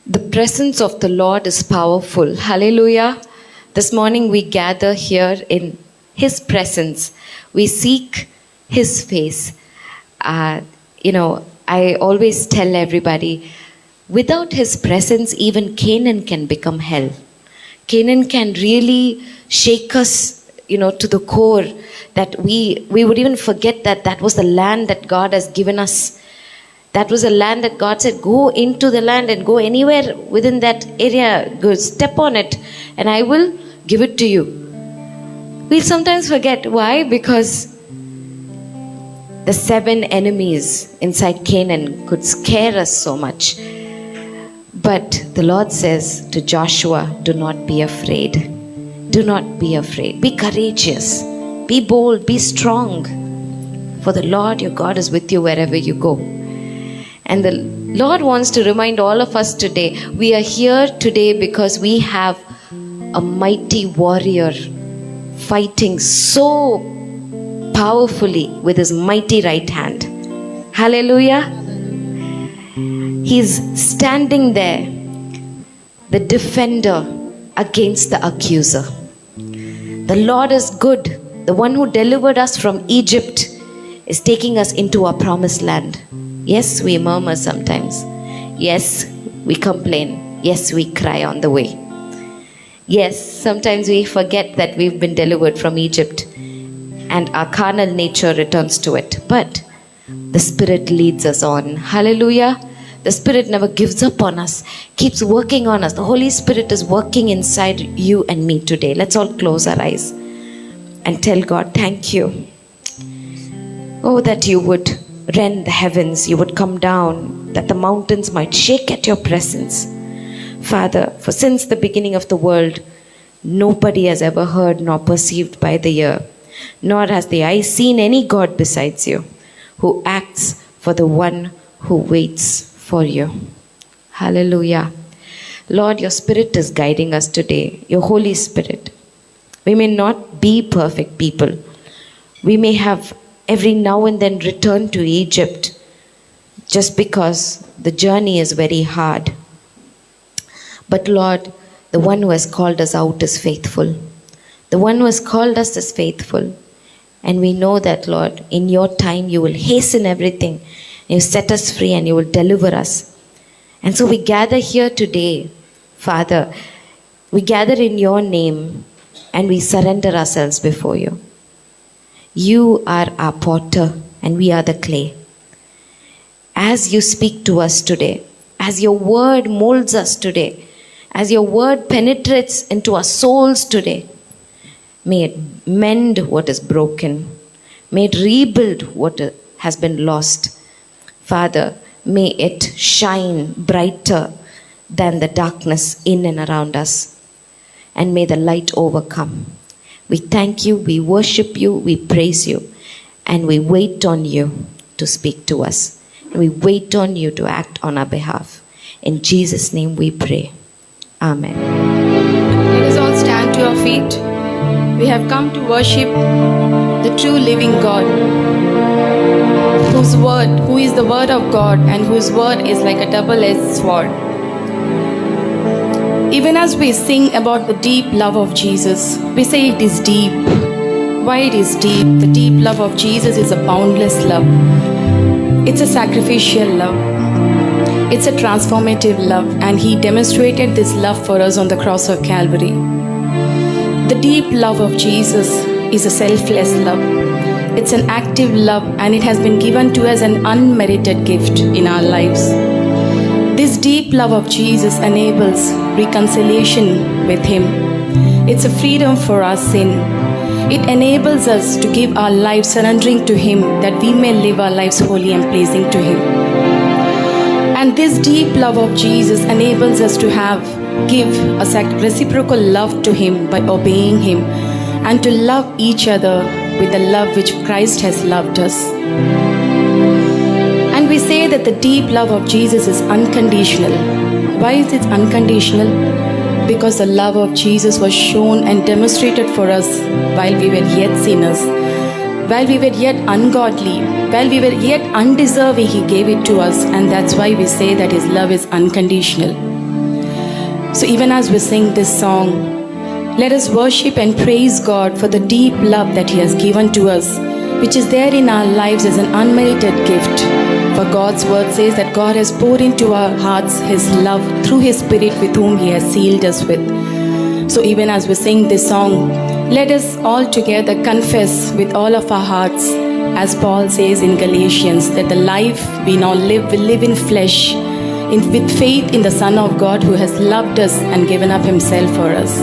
The presence of the Lord is powerful. Hallelujah. This morning we gather here in His presence. We seek His face. I always tell everybody, without His presence, even Canaan can become hell. Canaan can really shake us, to the core, that we would even forget that was the land that God has given us. That was a land that God said, go into the land and go anywhere within that area, go step on it, and I will give it to you. We sometimes forget. Why? Because the 7 enemies inside Canaan could scare us so much. But the Lord says to Joshua, do not be afraid. Do not be afraid. Be courageous. Be bold. Be strong. For the Lord your God is with you wherever you go. And the Lord wants to remind all of us today, we are here today because we have a mighty warrior fighting so powerfully with his mighty right hand. Hallelujah. He's standing there, the defender against the accuser. The Lord is good. The one who delivered us from Egypt is taking us into our promised land. Yes, we murmur sometimes. Yes, we complain. Yes, we cry on the way. Yes, sometimes we forget that we've been delivered from Egypt and our carnal nature returns to it. But the Spirit leads us on. Hallelujah. The Spirit never gives up on us, keeps working on us. The Holy Spirit is working inside you and me today. Let's all close our eyes and tell God, thank you. Oh, that you would rend the heavens, you would come down, that the mountains might shake at your presence. Father, for since the beginning of the world, nobody has ever heard nor perceived by the ear, nor has the eye seen any God besides you, who acts for the one who waits for you. Hallelujah. Lord, your Spirit is guiding us today, your Holy Spirit. We may not be perfect people. We may have every now and then return to Egypt just because the journey is very hard. But Lord, the one who has called us out is faithful. The one who has called us is faithful. And we know that, Lord, in your time you will hasten everything. You set us free and you will deliver us. And so we gather here today, Father. We gather in your name and we surrender ourselves before you. You are our potter and we are the clay. As you speak to us today, as your word molds us today, as your word penetrates into our souls today, may it mend what is broken. May it rebuild what has been lost. Father, may it shine brighter than the darkness in and around us. And may the light overcome. We thank you, we worship you, we praise you, and we wait on you to speak to us. And we wait on you to act on our behalf. In Jesus' name we pray. Amen. Let us all stand to our feet. We have come to worship the true living God, who is the word of God and whose word is like a double-edged sword. Even as we sing about the deep love of Jesus, we say it is deep. Why it is deep? The deep love of Jesus is a boundless love. It's a sacrificial love. It's a transformative love, and He demonstrated this love for us on the cross of Calvary. The deep love of Jesus is a selfless love. It's an active love, and it has been given to us an unmerited gift in our lives. This deep love of Jesus enables reconciliation with Him. It's a freedom for our sin. It enables us to give our lives surrendering to Him, that we may live our lives holy and pleasing to Him. And this deep love of Jesus enables us to give a reciprocal love to Him by obeying Him, and to love each other with the love which Christ has loved us. And we say that the deep love of Jesus is unconditional. Why is it unconditional? Because the love of Jesus was shown and demonstrated for us while we were yet sinners, while we were yet ungodly, while we were yet undeserving. He gave it to us, and that's why we say that His love is unconditional. So even as we sing this song, let us worship and praise God for the deep love that He has given to us, which is there in our lives as an unmerited gift. For God's word says that God has poured into our hearts His love through His Spirit with whom He has sealed us with. So even as we sing this song, let us all together confess with all of our hearts, as Paul says in Galatians, that the life we now live will live in flesh, with faith in the Son of God who has loved us and given up Himself for us.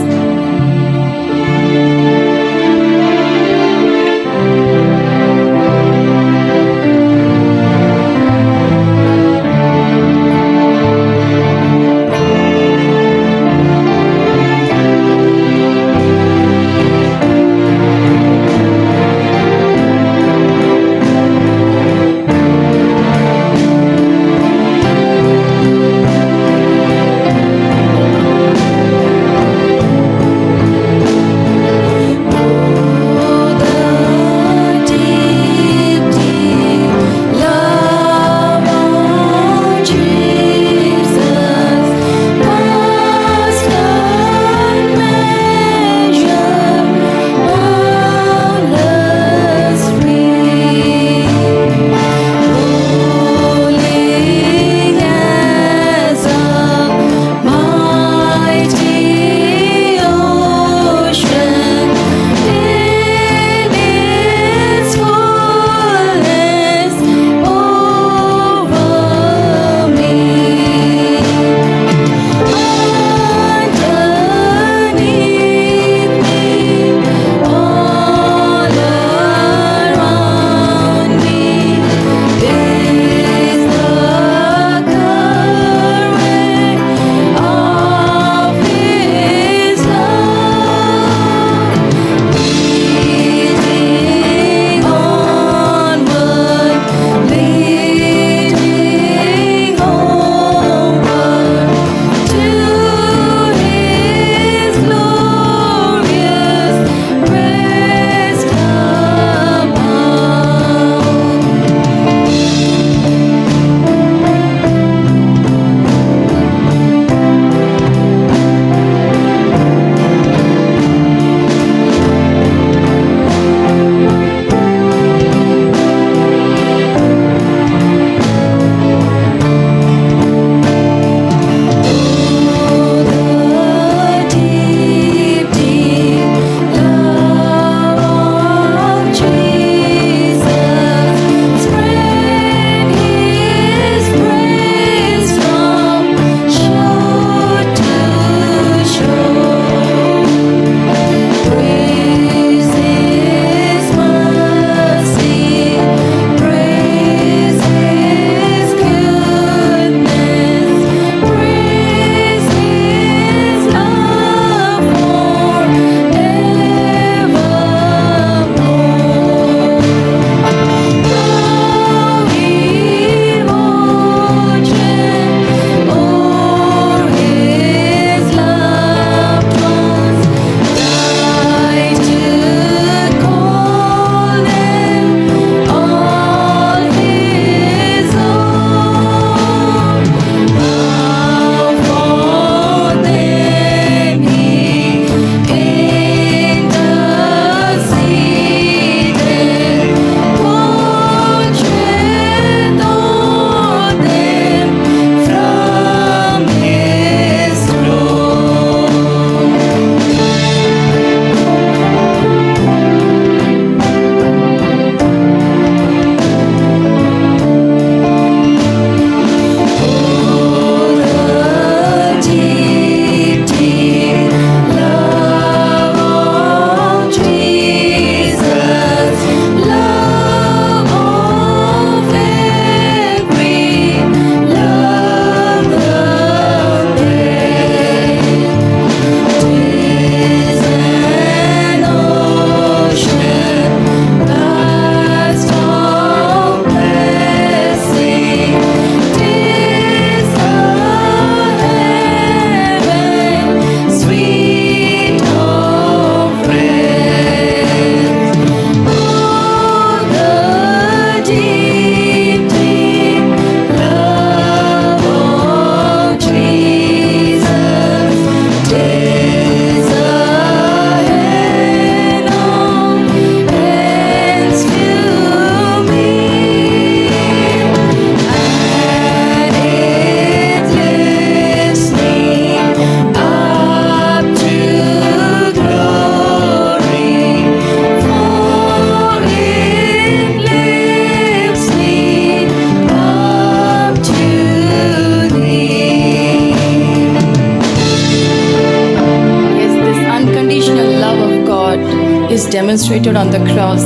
is demonstrated on the cross.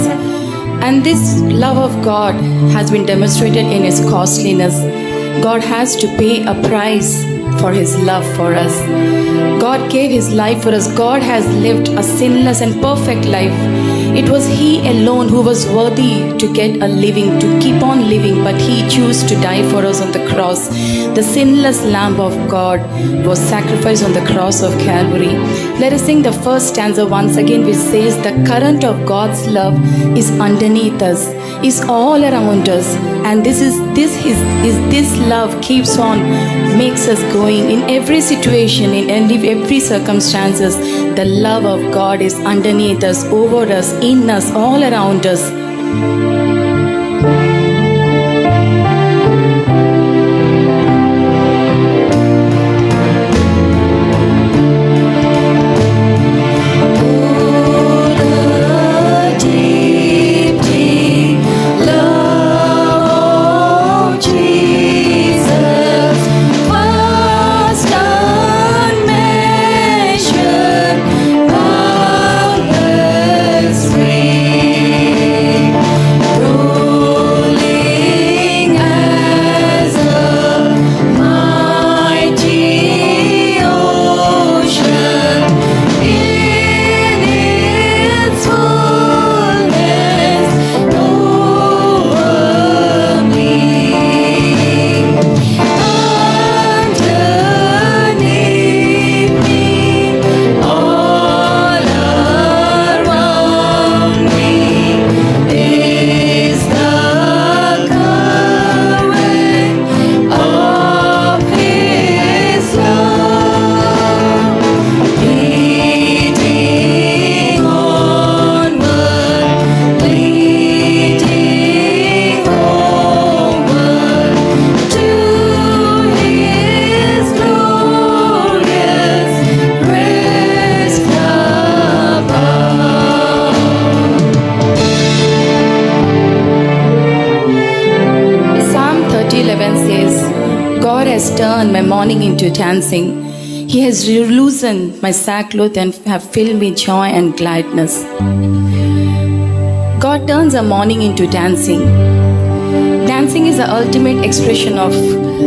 And this love of God has been demonstrated in His costliness. God has to pay a price for His love for us. God gave His life for us. God has lived a sinless and perfect life. It was He alone who was worthy to get a living, to keep on living, but He chose to die for us on the cross. The sinless Lamb of God was sacrificed on the cross of Calvary. Let us sing the first stanza once again, which says, the current of God's love is underneath us, is all around us, and this love keeps on, makes us going in every situation, in every circumstances. The love of God is underneath us, over us, in us, all around us. Turned my mourning into dancing. He has loosened my sackcloth and have filled me joy and gladness. God turns our mourning into dancing. Dancing is the ultimate expression of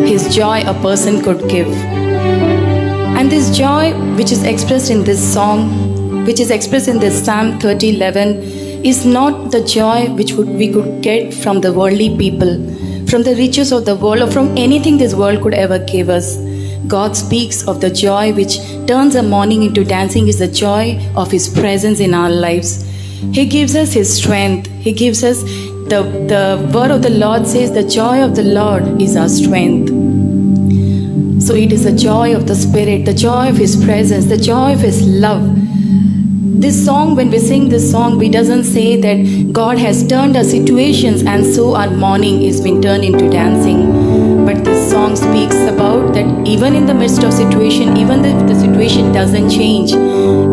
His joy a person could give. And this joy which is expressed in this song, which is expressed in this Psalm 30:11, is not the joy which we could get from the worldly people, from the riches of the world, or from anything this world could ever give us. God speaks of the joy which turns a mourning into dancing is the joy of His presence in our lives. He gives us His strength. He gives us, the word of the Lord says, the joy of the Lord is our strength. So it is the joy of the Spirit, the joy of His presence, the joy of His love. This song, when we sing this song, we doesn't say that God has turned our situations and so our mourning is been turned into dancing. But this song speaks about that even in the midst of situation, even if the situation doesn't change,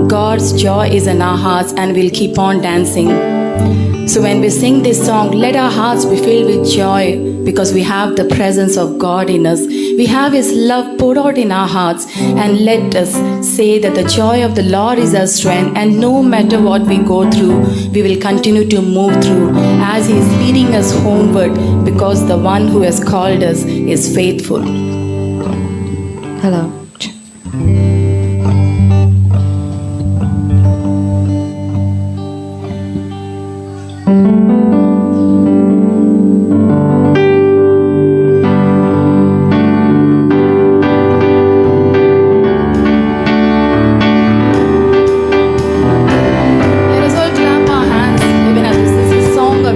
God's joy is in our hearts and we'll keep on dancing. So when we sing this song, let our hearts be filled with joy because we have the presence of God in us. We have His love poured out in our hearts, and let us say that the joy of the Lord is our strength, and no matter what we go through, we will continue to move through as He is leading us homeward, because the one who has called us is faithful. Hello.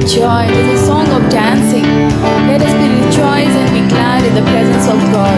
Joy, it is a song of dancing. Let us be rejoice and be glad in the presence of God.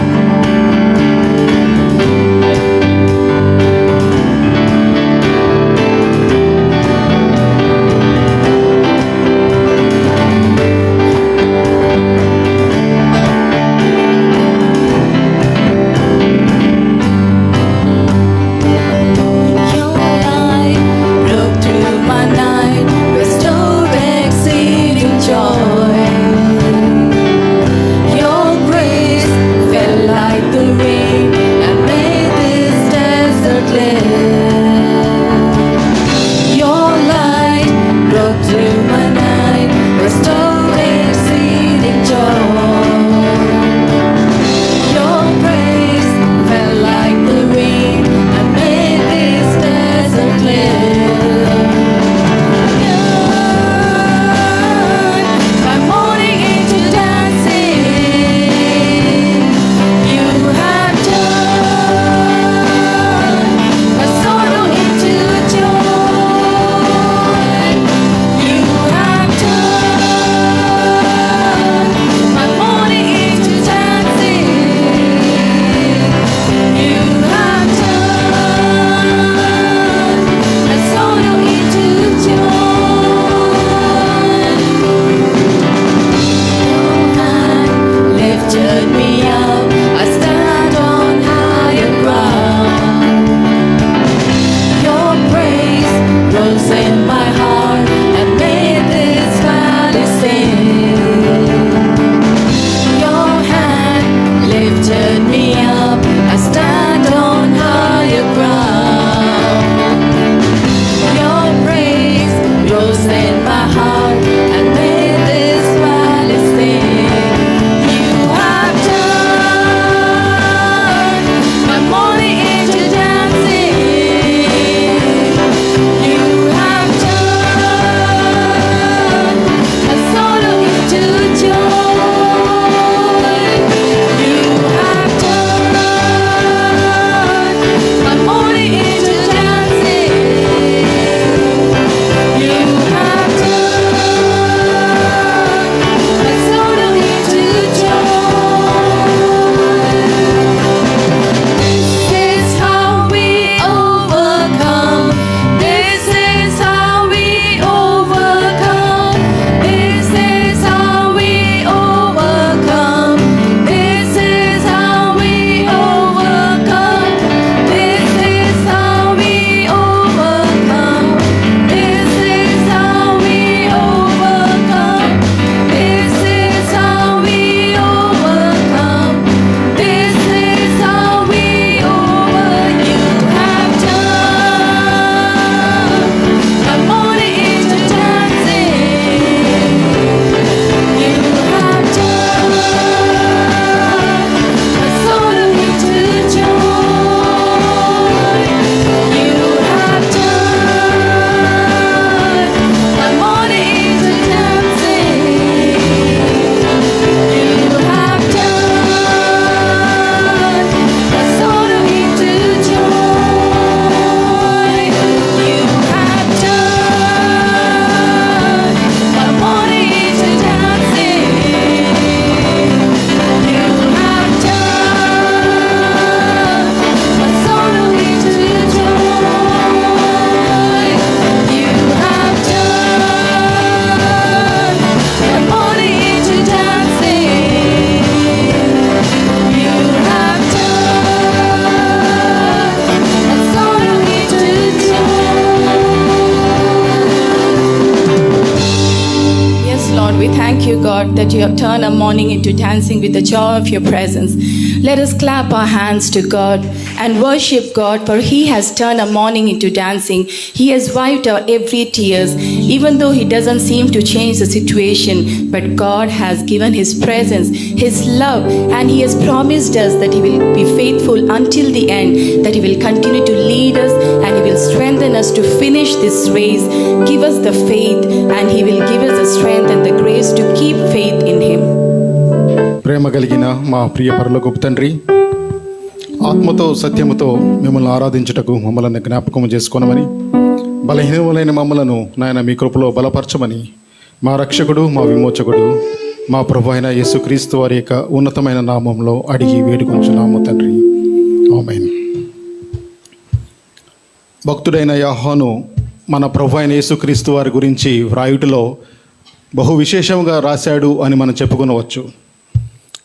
God, that you have turned our mourning into dancing with the joy of your presence. Let us clap our hands to God and worship God, for He has turned our mourning into dancing. He has wiped our every tears, even though He doesn't seem to change the situation. But God has given His presence, His love, and He has promised us that He will be faithful until the end, that He will continue to lead us and He will strengthen us to finish this race, give us the faith, and He will give us the strength and the grace to keep faith in Him. ప్రేమ కలిగిన మా ప్రియ పరలోకపు తండ్రి, ఆత్మతో సత్యముతో మిమ్మల్ని ఆరాధించుటకు మమ్మల్ని జ్ఞాపకం చేసుకోనమని, బలహీనములైన మమ్మలను నాయన మీ కృపలో బలపరచమని మా రక్షకుడు, మా విమోచకుడు, మా ప్రభు అయిన యేసుక్రీస్తు వారి యొక్క ఉన్నతమైన నామంలో అడిగి వేడుకొంచున్నాము తండ్రి. ఆమేన్. భక్తుడైన యోహాను మన ప్రభు అయిన యేసుక్రీస్తు వారి గురించి వ్రాయుటలో బహు విశేషంగా రాశాడు అని మనం చెప్పుకొనవచ్చు.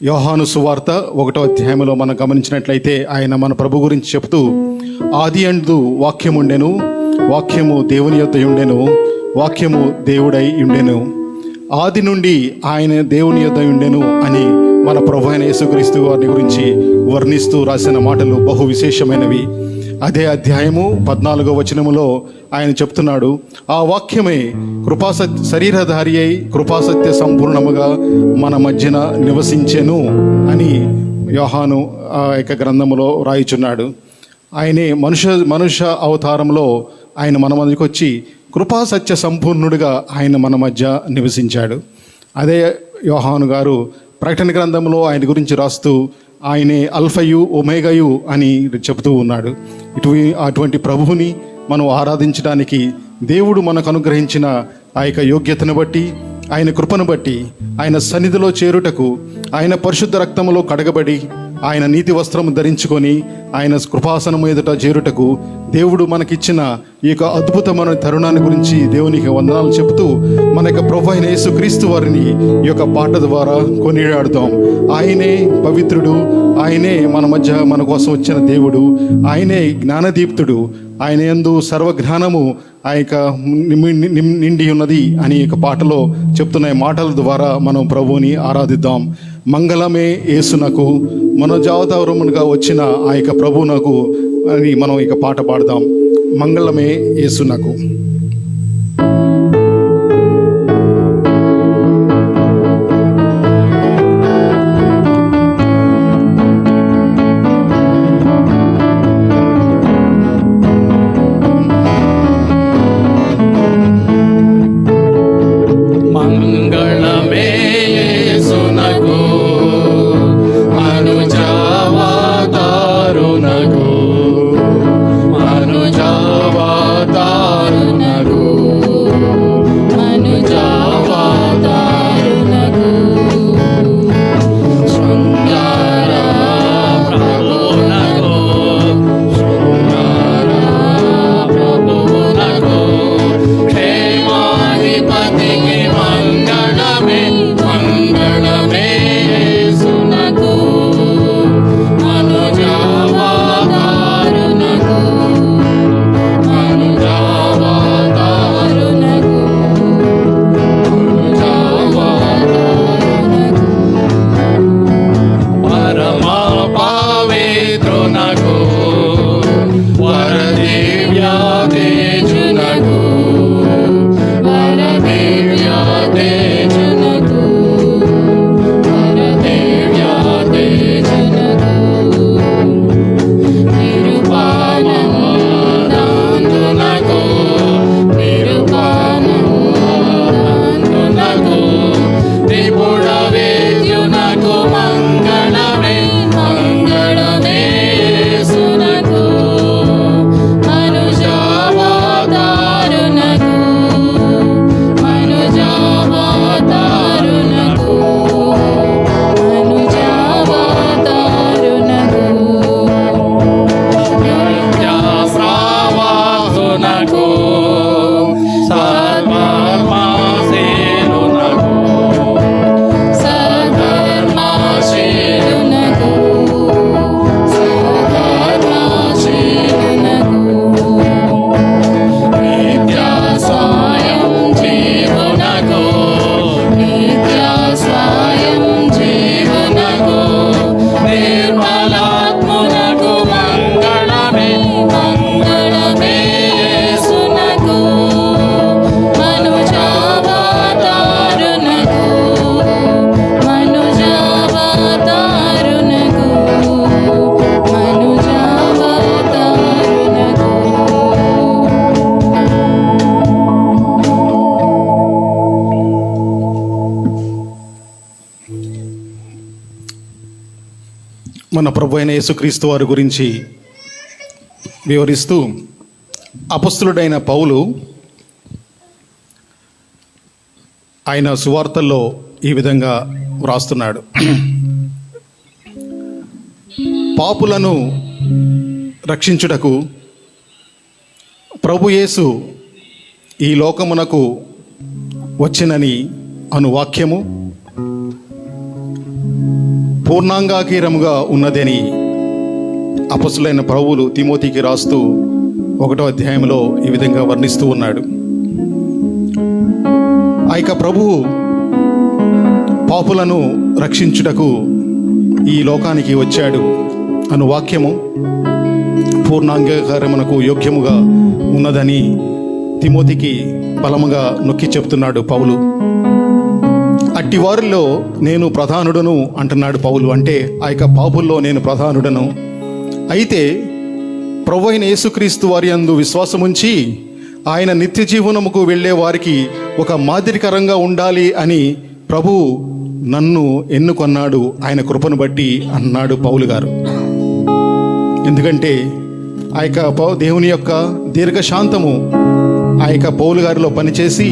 యోహాను సువార్త 1వ అధ్యాయంలో మనం గమనించినట్లయితే ఆయన మన ప్రభు గురించి చెప్తూ, ఆది యందు వాక్యము ఉండెను, వాక్యము దేవుని యొద్ద ఉండెను, వాక్యము దేవుడై ఉండెను, ఆది నుండి ఆయన దేవుని యొద్ద ఉండెను అని మన ప్రభు అయిన యేసుక్రీస్తు వారిని గురించి వర్ణిస్తూ రాసిన మాటలు బహు విశేషమైనవి. అదే అధ్యాయము 14వ వచనములో ఆయన చెప్తున్నాడు, ఆ వాక్యమే శరీరధారి అయి కృపాసత్య సంపూర్ణముగా మన మధ్యన నివసించెను అని యోహాను ఆ యొక్క గ్రంథములో రాయిచున్నాడు. ఆయనే మనుష్య అవతారంలో ఆయన మన మధ్యకి వచ్చి కృపాసత్య సంపూర్ణుడిగా ఆయన మన మధ్య నివసించాడు. అదే యోహాను గారు ప్రకటన గ్రంథంలో ఆయన గురించి రాస్తూ ఆయనే అల్ఫయు ఒమేగయు అని చెబుతూ ఉన్నాడు. అటువంటి ప్రభువుని మనం ఆరాధించడానికి దేవుడు మనకు అనుగ్రహించిన ఆ యొక్క యోగ్యతను బట్టి, ఆయన కృపను బట్టి, ఆయన సన్నిధిలో చేరుటకు, ఆయన పరిశుద్ధ రక్తములో కడగబడి, ఆయన నీతి వస్త్రము ధరించుకొని ఆయన కృపాసనము ఎదుట చేరుటకు దేవుడు మనకిచ్చిన ఈ యొక్క అద్భుతమైన తరుణాన్ని గురించి దేవునికి వందనాలు చెబుతూ మన యొక్క ప్రభు అయిన యేసుక్రీస్తు వారిని ఈ యొక్క పాట ద్వారా కొనియాడుతాం. ఆయనే పవిత్రుడు, ఆయనే మన మధ్య మన కోసం వచ్చిన దేవుడు, ఆయనే జ్ఞానదీప్తుడు, ఆయన యందు సర్వజ్ఞానము ఆ యొక్క నిండి ఉన్నది అని ఈ యొక్క పాటలో చెప్తున్న మాటల ద్వారా మనం ప్రభువుని ఆరాధిద్దాం. మంగళమే యేసునకు, మనోజావతారముగా వచ్చిన ఆ యొక్క ప్రభువునకు అని మనం ఇక పాట పాడదాం. మంగళమే యేసునకు. Manujavata మన ప్రభు అయిన యేసుక్రీస్తు వారి గురించి వివరిస్తూ అపొస్తలుడైన పౌలు ఆయన సువార్తల్లో ఈ విధంగా వ్రాస్తున్నాడు. పాపులను రక్షించుటకు ప్రభు యేసు ఈ లోకమునకు వచ్చినని అను వాక్యము పూర్ణాంగాకీరముగా ఉన్నదని అపొస్తలుడైన పౌలు తిమోతికి రాస్తూ 1వ అధ్యాయంలో ఈ విధంగా వర్ణిస్తూ ఉన్నాడు. ఆ యొక్క ప్రభువు పాపులను రక్షించుటకు ఈ లోకానికి వచ్చాడు అను వాక్యము పూర్ణాంగీకారమునకు యోగ్యముగా ఉన్నదని తిమోతికి బలముగా నొక్కి చెప్తున్నాడు పౌలు. అట్టి వారిలో నేను ప్రధానుడను అంటున్నాడు పౌలు. అంటే ఆ యొక్క పాపుల్లో నేను ప్రధానుడను. అయితే ప్రభువైన యేసుక్రీస్తు వారి యందు విశ్వాసముంచి ఆయన నిత్య జీవనముకు వెళ్ళే వారికి ఒక మాదిరికరంగా ఉండాలి అని ప్రభువు నన్ను ఎన్నుకొన్నాడు ఆయన కృపను బట్టి అన్నాడు పౌలు గారు. ఎందుకంటే ఆ యొక్క దేవుని యొక్క దీర్ఘశాంతము ఆ యొక్క పౌలు గారిలో పనిచేసి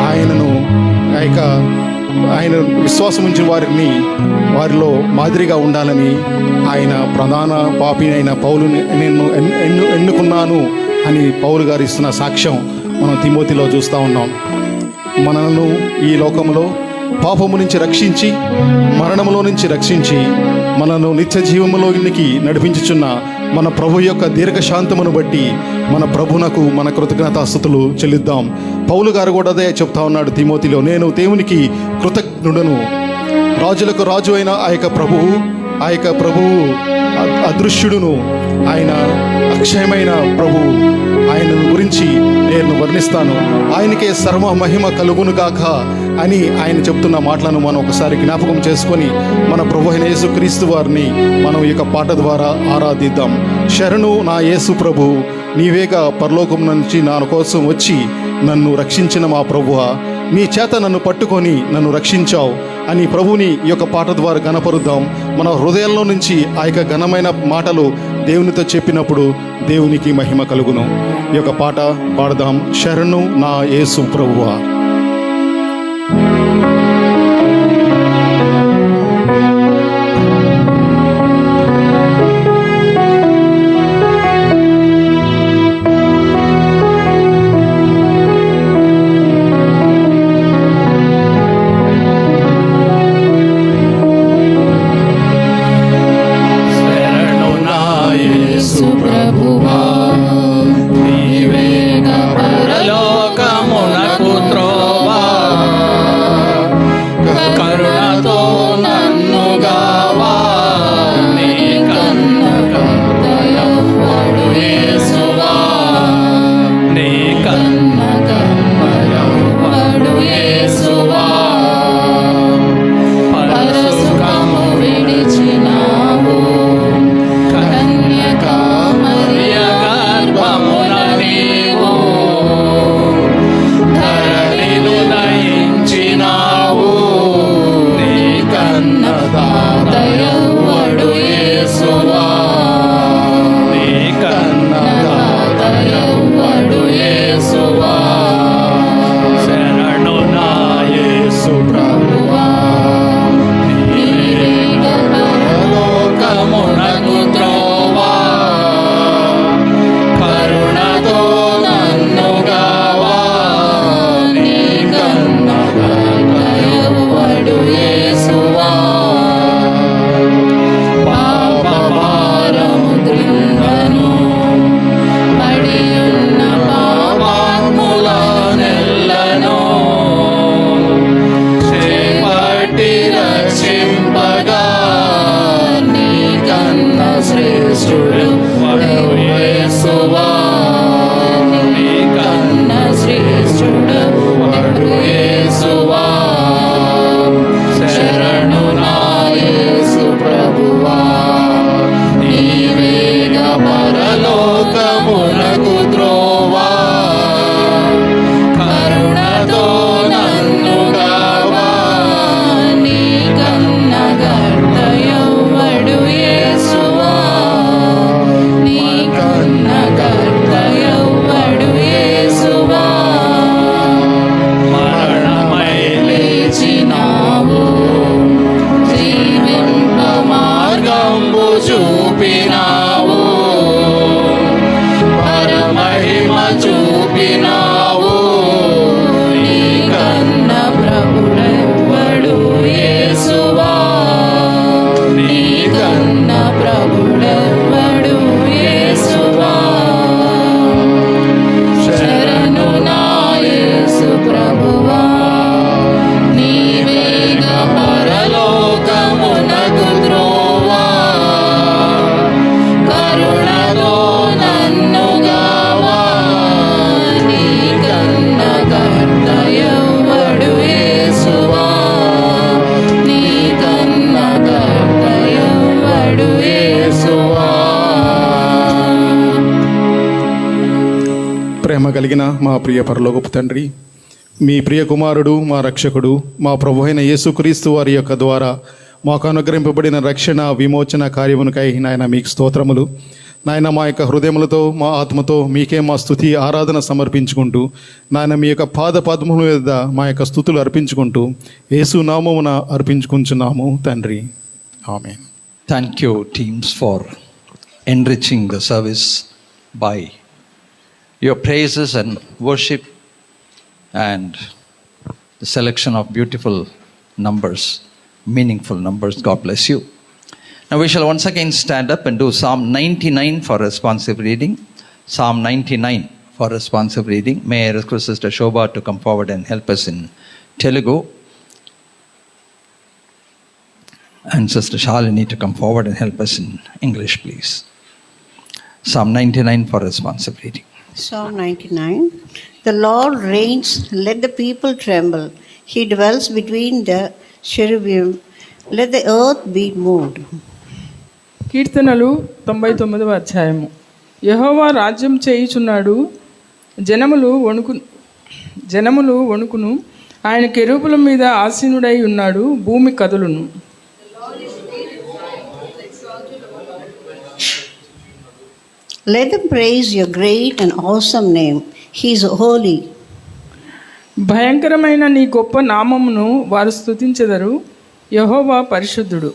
ఆయనను ఆయన విశ్వాసం ఉంచిన వారిలో మాదిరిగా ఉండాలని ఆయన ప్రధాన పాపి అయిన పౌలుని నేను ఎన్నుకున్నాను అని పౌలు గారు ఇస్తున్న సాక్ష్యం మనం తిమోతిలో చూస్తూ ఉన్నాం. మనను ఈ లోకంలో పాపము నుంచి రక్షించి మరణములో నుంచి రక్షించి మనను నిత్య జీవములోనికి నడిపించుచున్న మన ప్రభు యొక్క దీర్ఘశాంతమును బట్టి మన ప్రభునకు మన కృతజ్ఞతాస్తుతులు చెల్లిద్దాం. పౌలు గారు కూడా అదే చెప్తా ఉన్నాడు తిమోతిలో, నేను దేవునికి కృతజ్ఞుడను. రాజులకు రాజు అయిన ఆ యొక్క ప్రభువు అదృశ్యుడును, ఆయన అక్షయమైన ప్రభువు, ఆయన గురించి నేను వర్ణిస్తాను. ఆయనకే సర్వ మహిమ కలుగును గాక అని ఆయన చెప్తున్న మాటలను మనం ఒకసారి జ్ఞాపకం చేసుకొని మన ప్రభు అయిన యేసుక్రీస్తు వారిని మనం ఈ యొక్క పాట ద్వారా ఆరాధిద్దాం. శరణు నా యేసు ప్రభు, నీవేగా పరలోకం నుంచి నా కోసం వచ్చి నన్ను రక్షించిన మా ప్రభువా, నీ చేత నన్ను పట్టుకొని నన్ను రక్షించావు అని ప్రభుని ఈ యొక్క పాట ద్వారా గణపరుద్దాం. మన హృదయంలో నుంచి ఆ యొక్క ఘనమైన మాటలు దేవునితో చెప్పినప్పుడు దేవునికి మహిమ కలుగును. ఈ యొక్క పాట పాడదాం. శరణు నా యేసు ప్రభువా. విడిచినావు కన్యకా మరియగా ప్రేమ కలిగిన మా ప్రియ పరలోకపు తండ్రి, మీ ప్రియ కుమారుడు మా రక్షకుడు మా ప్రభు అయిన యేసుక్రీస్తు వారి యొక్క ద్వారా మాకు అనుగ్రహింపబడిన రక్షణ విమోచన కార్యమునకై నాయన మీకు స్తోత్రములు. నాయన మా యొక్క హృదయములతో మా ఆత్మతో మీకే మా స్తుతి ఆరాధన సమర్పించుకుంటూ నాయన మీ యొక్క పాదపద్మముల మీద మా యొక్క స్తుతులు అర్పించుకుంటూ యేసు నామమున అర్పించుకుంటున్నాము తండ్రి. ఆమేన్. Thank you, teams, for enriching the service by your praises and worship and the selection of beautiful numbers, meaningful numbers. God bless you. Now we shall once again stand up and do Psalm 99 for responsive reading. Psalm 99 for responsive reading. May I request Sister Shobha to come forward and help us in Telugu. And Sister Shalini to come forward and help us in English, please. Psalm 99 for responsive reading. Psalm 99. The Lord reigns, let the people tremble. He dwells between the cherubim, let the earth be moved. కీర్తనలు 99వ అధ్యాయము. యెహోవా రాజ్యం చేయుచున్నాడు, జనములు వణుకును. ఆయన కెరూబుల మీద ఆసీనుడై ఉన్నాడు, భూమి కదులును. Let them praise your great and awesome name. He is holy. భయంకరమైన నీ గొప్ప నామమును వారు స్తుతించెదరు. యెహోవా పరిశుద్ధుడు.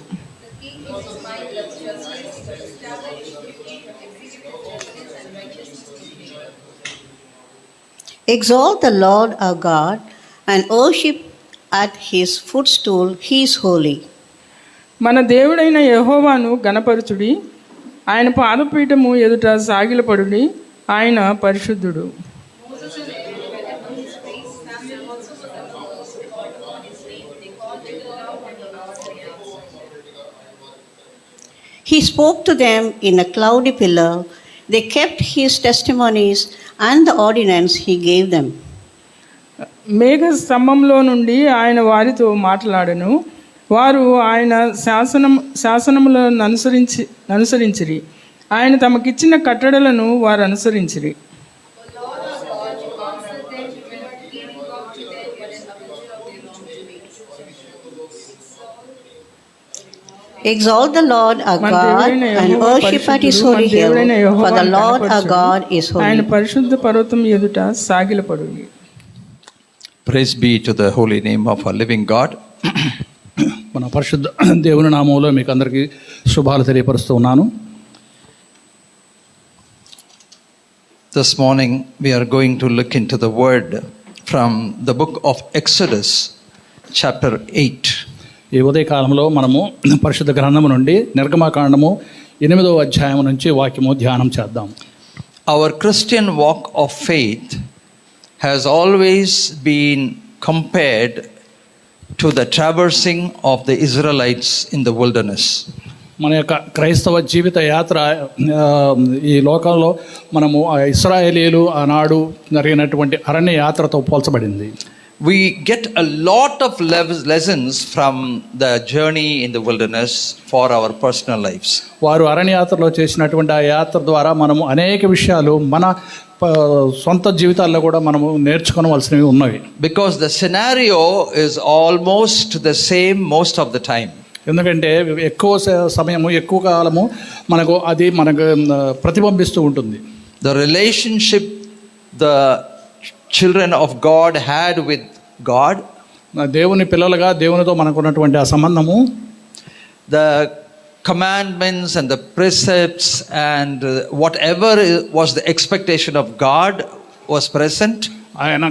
Exalt the Lord our God and worship at his footstool. He is holy. మన దేవుడైన యెహోవాను గణపరచుడి, ఆయన పాదపీఠము ఎదుట సాగిలపడుడి, ఆయన పరిశుద్ధుడు. He spoke to them in a cloudy pillar. They kept his testimonies and the ordinance he gave them. మేఘ స్తంభంలో నుండి ఆయన వారితో మాట్లాడెను. వారు ఆయన శాసనములను అనుసరించిరి. ఆయన తమకిచ్చిన కట్టడలను వారు అనుసరించిరి. Exalt the Lord our God and worship at his holy hill, for the Lord our God is ఆయన holy. పరిశుద్ధ పర్వతం ఎదుట సాగిలపడుడి. Praise be to the holy name of our living God. మన పరిశుద్ధ దేవుని నామంలో మీకు అందరికీ శుభాలు తెలియపరుస్తూ ఉన్నాను. This morning we are going to look into the word from the book of Exodus, chapter 8. ఈ ఉదయకాలంలో మనము పరిశుద్ధ గ్రంథము నుండి నిర్గమకాండము 8వ అధ్యాయం నుంచి వాక్యము ధ్యానం చేద్దాం. Our Christian walk of faith has always been compared to the traversing of the Israelites in the wilderness. మన యొక్క క్రైస్తవ జీవిత యాత్ర ఈ లోకంలో మనము ఇశ్రాయేలీయులు ఆనాడు జరిగినటువంటి అరణ్య యాత్రతో పోల్చబడింది. We get a lot of lessons from the journey in the wilderness for our personal lives. వారు అరణ్య యాత్రలో చేసినటువంటి ఆ యాత్ర ద్వారా మనము అనేక విషయాలు మన సొంత జీవితాల్లో కూడా మనము నేర్చుకోవాల్సినవి ఉన్నవి. Because the scenario is almost the same most of the time. ఎందుకంటే ఎక్కువ సమయము ఎక్కువ కాలము మనకు ప్రతిబింబిస్తూ ఉంటుంది. The relationship the children of God had with God, దేవుని పిల్లలుగా దేవునితో మనకున్నటువంటి ఆ సంబంధము, the commandments and the precepts and whatever was the expectation of God was present. ఆయన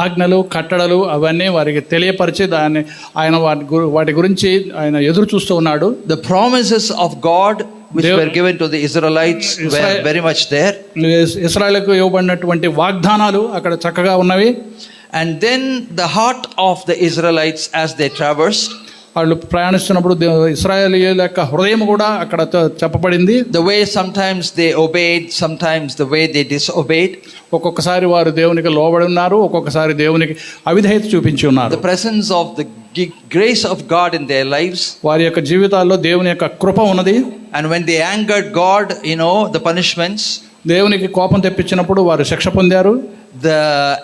ఆజ్ఞలు కట్టడలు అవన్నీ వారికి తెలియపరిచి దాన్ని ఆయన వాటి గురించి ఆయన ఎదురు చూస్తూ ఉన్నాడు. The promises of God which were given to the Israelites were very much there. ఇశ్రాయేలుకు ఇవ్వబడినటువంటి వాగ్దానాలు అక్కడ చక్కగా ఉన్నవి. And then the heart of the Israelites as they traversed, వాళ్ళు ప్రయాణిస్తున్నప్పుడు ఇశ్రాయేలీయుల యొక్క హృదయం కూడా అక్కడ చెప్పబడింది. the way sometimes they obeyed, sometimes the way they disobeyed. ఒక్కొక్కసారి వారు దేవునికి లోబడి ఉన్నారు, ఒక్కొక్కసారి దేవునికి అవిధేయత చూపించి ఉన్నారు. The presence of the grace of God in their lives, వారి యొక్క జీవితాల్లో దేవుని యొక్క కృప ఉన్నది. and when they angered God, the punishments, దేవునికి కోపం తెప్పించినప్పుడు వారు శిక్ష పొందారు. The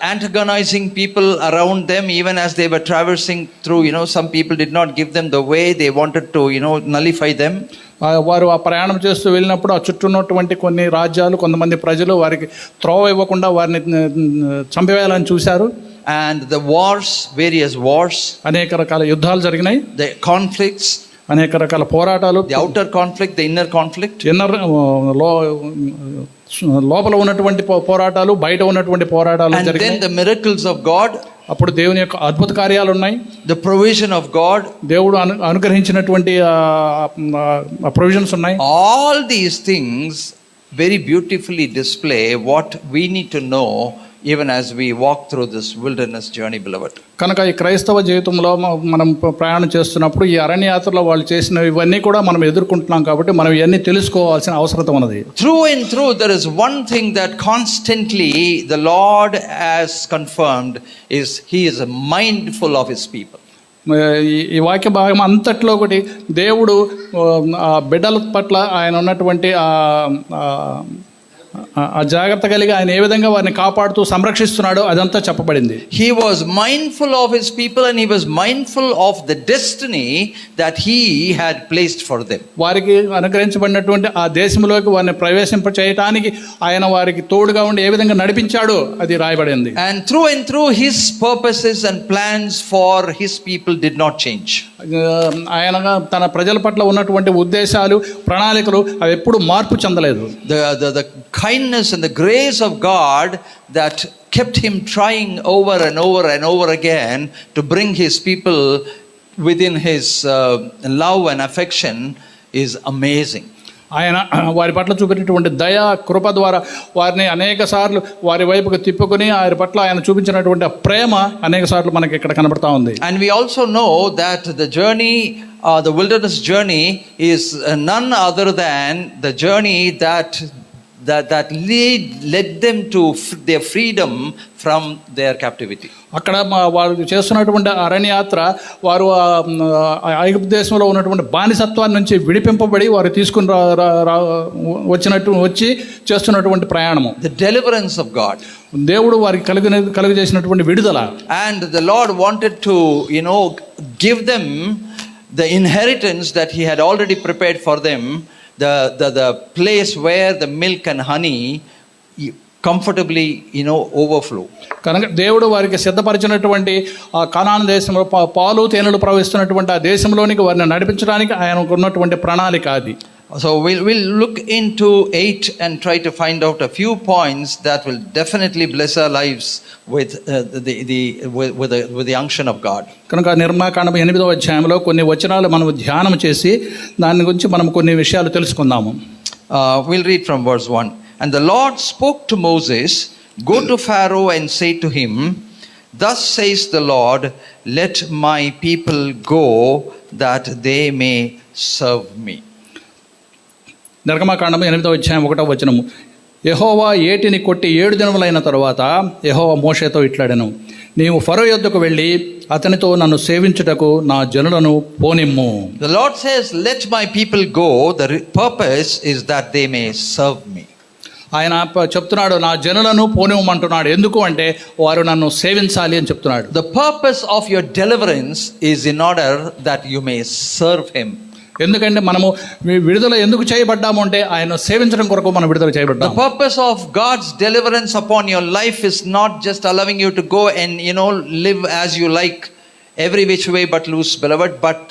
antagonizing people around them, even as they were traversing through, some people did not give them the way, they wanted to, nullify them. వారు ఆ ప్రయాణం చేస్తూ వెళ్ళినప్పుడు ఆ చుట్టూ ఉన్నటువంటి కొన్ని రాజ్యాలు, కొంతమంది ప్రజలు వారికి త్రోవ ఇవ్వకుండా వారిని చంపివేయాలని చూశారు. And the wars, various wars, అనేక రకాల యుద్ధాలు జరిగినాయి, the conflicts, అనేక రకాల పోరాటాలు, the outer conflict, the inner conflict, లోపల ఉన్నటువంటి పోరాటాలు, బయట ఉన్నటువంటి పోరాటాలు and జరిగినాయి. then the miracles of God, అప్పుడు దేవుని యొక్క అద్భుత కార్యాలు ఉన్నాయి, the provision of God, దేవుడు అనుగ్రహించినటువంటి ప్రొవిజన్స్ ఉన్నాయి. all these things very beautifully display what we need to know even as we walk through this wilderness journey, beloved. కనుక ఈ క్రైస్తవ జీవితంలో మనం ప్రయాణం చేస్తున్నప్పుడు ఈ అరణ్యయాత్రలో వాళ్ళు చేసిన ఇవన్నీ కూడా మనం ఎదుర్కొంటున్నాం కాబట్టి మనం ఇవన్నీ తెలుసుకోవాల్సిన అవసరం ఉన్నది. Through and through there is one thing that constantly the Lord has confirmed is he is mindful of his people. ఈ వాక్య భాగం అంతట్లో ఒకటి దేవుడు ఆ బిడ్డల పట్ల ఆయన ఉన్నటువంటి ఆ జాగ్రత్త కలిగి ఆయన ఏ విధంగా వారిని కాపాడుతూ సంరక్షిస్తున్నాడో అదంతా చెప్పబడింది. He was mindful of his people and he was mindful of the destiny that he had placed for them. వారికి అనుగ్రహించబడినటువంటి ఆ దేశంలోకి వారిని ప్రవేశింప చేయడానికి ఆయన వారికి తోడుగా ఉండి ఏ విధంగా నడిపించాడో అది రాయబడింది. And through his purposes and plans for his people did not change. ఆయన తన ప్రజల పట్ల ఉన్నటువంటి ఉద్దేశాలు, ప్రణాళికలు అవి ఎప్పుడు మార్పు చెందలేదు. The kindness and the grace of God that kept him trying over and over and over again to bring his people within his love and affection is amazing. ఆయన వారి పట్ల చూపినటువంటి దయ, కృప ద్వారా వారిని అనేక సార్లు వారి వైపుకు తిప్పుకొని వారి పట్ల ఆయన చూపించినటువంటి ప్రేమ అనేక సార్లు మనకి ఇక్కడ కనబడతా ఉంది. And we also know that the journey, the wilderness journey is none other than the journey that led them to their freedom from their captivity. అక్కడ వారు చేస్తున్నటువంటి అరణ్యయాత్ర వారు ఐగుప్తు దేశంలో ఉన్నటువంటి బానిసత్వాన్ని నుంచి విడిపింపబడి వారు తీసుకుని వచ్చి చేస్తున్నటువంటి ప్రయాణము. The deliverance of God. దేవుడు వారికి కలుగజేసినటువంటి విడుదల. And the Lord wanted to, give them the inheritance that he had already prepared for them. The place where the milk and honey comfortably overflow. కనుక దేవుడు వారికి సిద్ధపరిచినటువంటి ఆ కనాను దేశంలో పాలు తేనెలు ప్రవహిస్తున్నటువంటి ఆ దేశంలోనికి వారిని నడిపించడానికి ఆయనకు ఉన్నటువంటి ప్రణాళిక అది. So we'll look into 8 and try to find out a few points that will definitely bless our lives with the unction of God. కనుక నిర్మాకాండం 8వ అధ్యాయంలో కొన్ని వచనాలు మనం ధ్యానం చేసి దాని గురించి మనం కొన్ని విషయాలు తెలుసుకుందాము. We'll read from verse 1. And the Lord spoke to Moses, "Go to Pharaoh and say to him, Thus says the Lord, let my people go that they may serve me." నిర్గమకాండం 8వ అధ్యాయం 1వ వచనము. యెహోవా ఏటిని కొట్టి 7 దినములైన తరువాత యెహోవా మోషేతో ఇట్లాడెను, నీవు ఫరో యొద్దకు వెళ్ళి అతనితో నన్ను సేవించుటకు నా జనులను పోనిమ్ము. The Lord says, let my people go. The purpose is that they may serve me. ఆయన చెప్తున్నాడు, నా జనులను పోనివ్వమంటున్నాడు. ఎందుకు అంటే వారు నన్ను సేవించాలి అని చెప్తున్నాడు. The purpose of your deliverance is in order that you may serve him. ఎందుకంటే మనము విడుదల ఎందుకు చేయబడ్డాము అంటే ఆయన సేవించడం కొరకు మనం విడుదల చేయబడ్డాము. The purpose of God's deliverance upon your life is not just allowing you to go and live as you like every which way but loose, beloved, but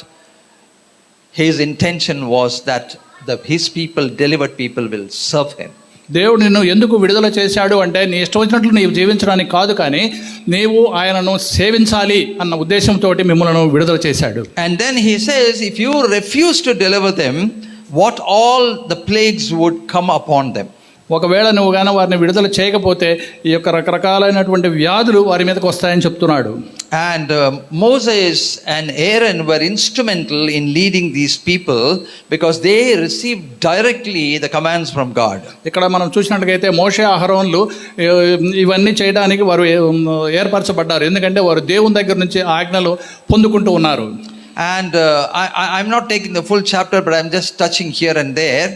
his intention was that his people, delivered people, will serve him. దేవుడు నిన్ను ఎందుకు విడుదల చేశాడు అంటే నీ ఇష్టం వచ్చినట్లు నీవు జీవించడానికి కాదు, కానీ నీవు ఆయనను సేవించాలి అన్న ఉద్దేశంతో మిమ్మల్ని విడుదల చేశాడు. And then he says, if you refuse to deliver them, what all the plagues would come upon them. ఒకవేళ నువ్వు కానీ వారిని విడుదల చేయకపోతే ఈ యొక్క రకరకాలైనటువంటి వ్యాధులు వారి మీదకి వస్తాయని చెప్తున్నాడు. And Moses and Aaron were instrumental in leading these people because they received directly the commands from God. ఇక్కడ మనం చూసినట్లయితే మోషే అహరోన్లు ఇవన్నీ చేయడానికి వారు ఏర్పరచబడ్డారు. ఎందుకంటే వారు దేవుని దగ్గర నుంచి ఆజ్ఞలు పొందుకుంటూ ఉన్నారు. And I'm not taking the full chapter, but I'm just touching here and there.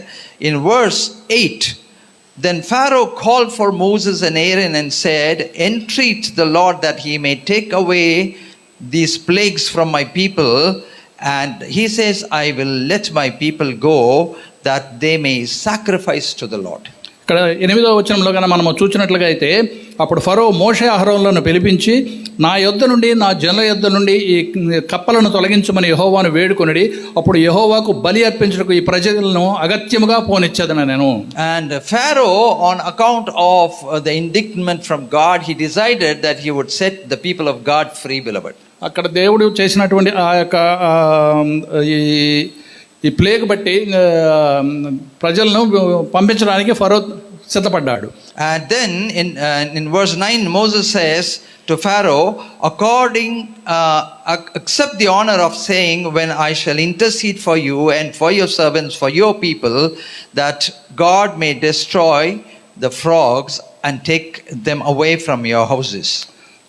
In verse 8, Then Pharaoh called for Moses and Aaron and said, "Entreat the Lord that he may take away these plagues from my people." And he says, "I will let my people go, that they may sacrifice to the Lord." ఇక్కడ 8వ వచనంలో కన్నా మనము చూసినట్లుగా అయితే అప్పుడు ఫరో మోషే అహరోనులను పిలిపించి నా యొద్ద నుండి నా జనుల యొద్ద నుండి ఈ కప్పలను తొలగించమని యెహోవాను వేడుకొనిడి అప్పుడు యెహోవాకు బలి అర్పించుటకు ఈ ప్రజలను అగత్యముగా పోనిచ్చేదను నేను. And Pharaoh, on account of the indictment from God, he decided that he would set the people of God free, beloved. అక్కడ దేవుడు చేసినటువంటి ఆ యొక్క ఈ ప్లేగ్ బట్టి ప్రజలను పంపించడానికి ఫరో సిద్ధపడ్డాడు. And then in verse 9 Moses says to Pharaoh, accept the honor of saying, when I shall intercede for you and for your servants, for your people, that God may destroy the frogs and take them away from your houses.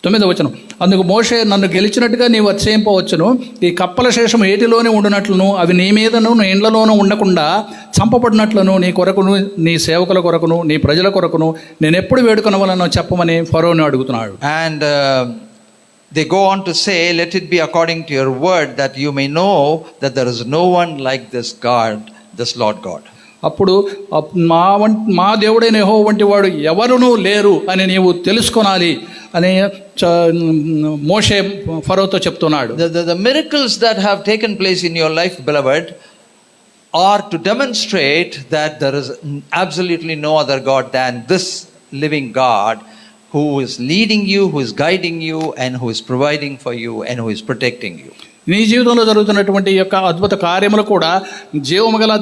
9వ వచనం, అందుకు మోషే నన్ను గెలిచినట్టుగా నీవు అతిశయింపవచ్చును, ఈ కప్పల శేషం ఏటిలోనే ఉండునట్లును అవి నీ మీదను నీ ఇండ్లలోనూ ఉండకుండా చంపబడినట్లును నీ కొరకును నీ సేవకుల కొరకును నీ ప్రజల కొరకును నేను ఎప్పుడు వేడుకొనవలనో చెప్పమని ఫరోని అడుగుతున్నాడు. And they go on to say, let it be according to your word, that you may know that there is no one like this God, this Lord God. అప్పుడు మా దేవుడైన యెహోవా వంటి వాడు ఎవరునూ లేరు అని నీవు తెలుసుకొనాలి అని మోషే ఫరోతో చెప్తున్నాడు. The miracles that have taken place in your life, beloved, are to demonstrate that there is absolutely no other God than this living God, who is leading you, who is guiding you, and who is providing for you, and who is protecting you. నీ జీవితంలో జరుగుతున్నటువంటి యొక్క అద్భుత కార్యములు కూడా జీవము గల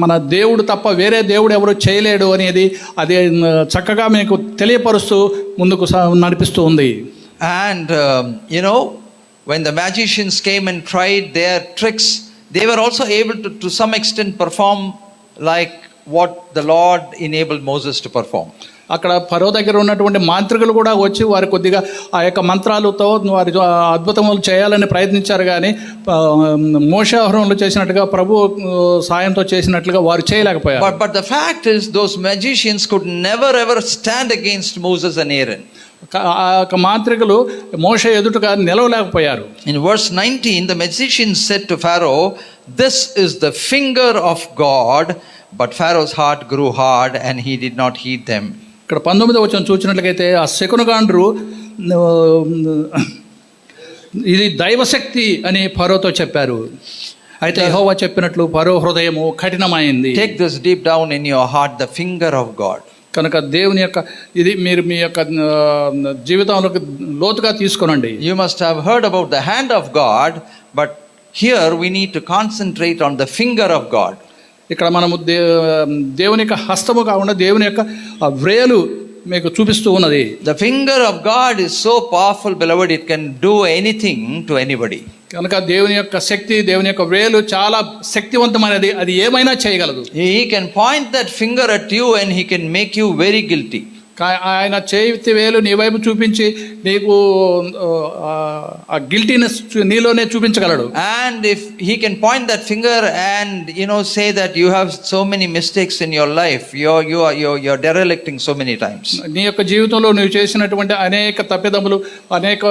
మన దేవుడు తప్ప వేరే దేవుడు ఎవరు చేయలేడు అనేది అది చక్కగా మీకు తెలియపరుస్తూ ముందుకు నడిపిస్తూ ఉంది. And when the magicians came and tried their tricks, they were also able to some extent perform like what the Lord enabled Moses to perform. అక్కడ ఫరో దగ్గర ఉన్నటువంటి మాంత్రికులు కూడా వచ్చి వారి కొద్దిగా ఆ యొక్క మంత్రాలతో వారి అద్భుతములు చేయాలని ప్రయత్నించారు, కానీ మోషే అహరోనులు చేసినట్టుగా ప్రభు సాయంతో చేసినట్లుగా వారు చేయలేకపోయారు. But the fact is, those magicians could never ever stand against Moses and Aaron. ఆ యొక్క మాంత్రికులు మోషే ఎదుటగా నిలవలేకపోయారు. In verse 19, the magicians said to Pharaoh, "This is the finger of God." But Pharaoh's heart grew hard and he did not heed them. ఇక్కడ 19వ వచనం చూసినట్లయితే ఆ శకునగాండ్రు ఇది దైవశక్తి అని ఫరోతో చెప్పారు. అయితే యెహోవా చెప్పినట్లు ఫరో హృదయము కఠినమైంది. Take this deep down in your heart, the finger of God. కనుక దేవుని యొక్క ఇది మీరు మీ యొక్క జీవితంలోకి లోతుగా తీసుకొనండి. You must have heard about the hand of God, but here we need to concentrate on the finger of God. ఇక్కడ మనము దేవుని యొక్క హస్తము కాకుండా దేవుని యొక్క వ్రేలు మీకు చూపిస్తూ ఉన్నది. The finger of God is so powerful, beloved, it can do anything to anybody. కనుక దేవుని యొక్క శక్తి, దేవుని యొక్క వ్రేలు చాలా శక్తివంతమైనది, అది ఏమైనా చేయగలదు. He can point that finger at you and he can make you very guilty. ఆయన చేతి వేలు నీ వైపు చూపించి నీకు ఆ గిల్టీనెస్ నీలోనే చూపించగలడు. And if he can point that finger and say that you have so many mistakes in your life, you're derelicting so many times. నీ యొక్క జీవితంలో నువ్వు చేసినటువంటి అనేక తప్పిదములు, అనేక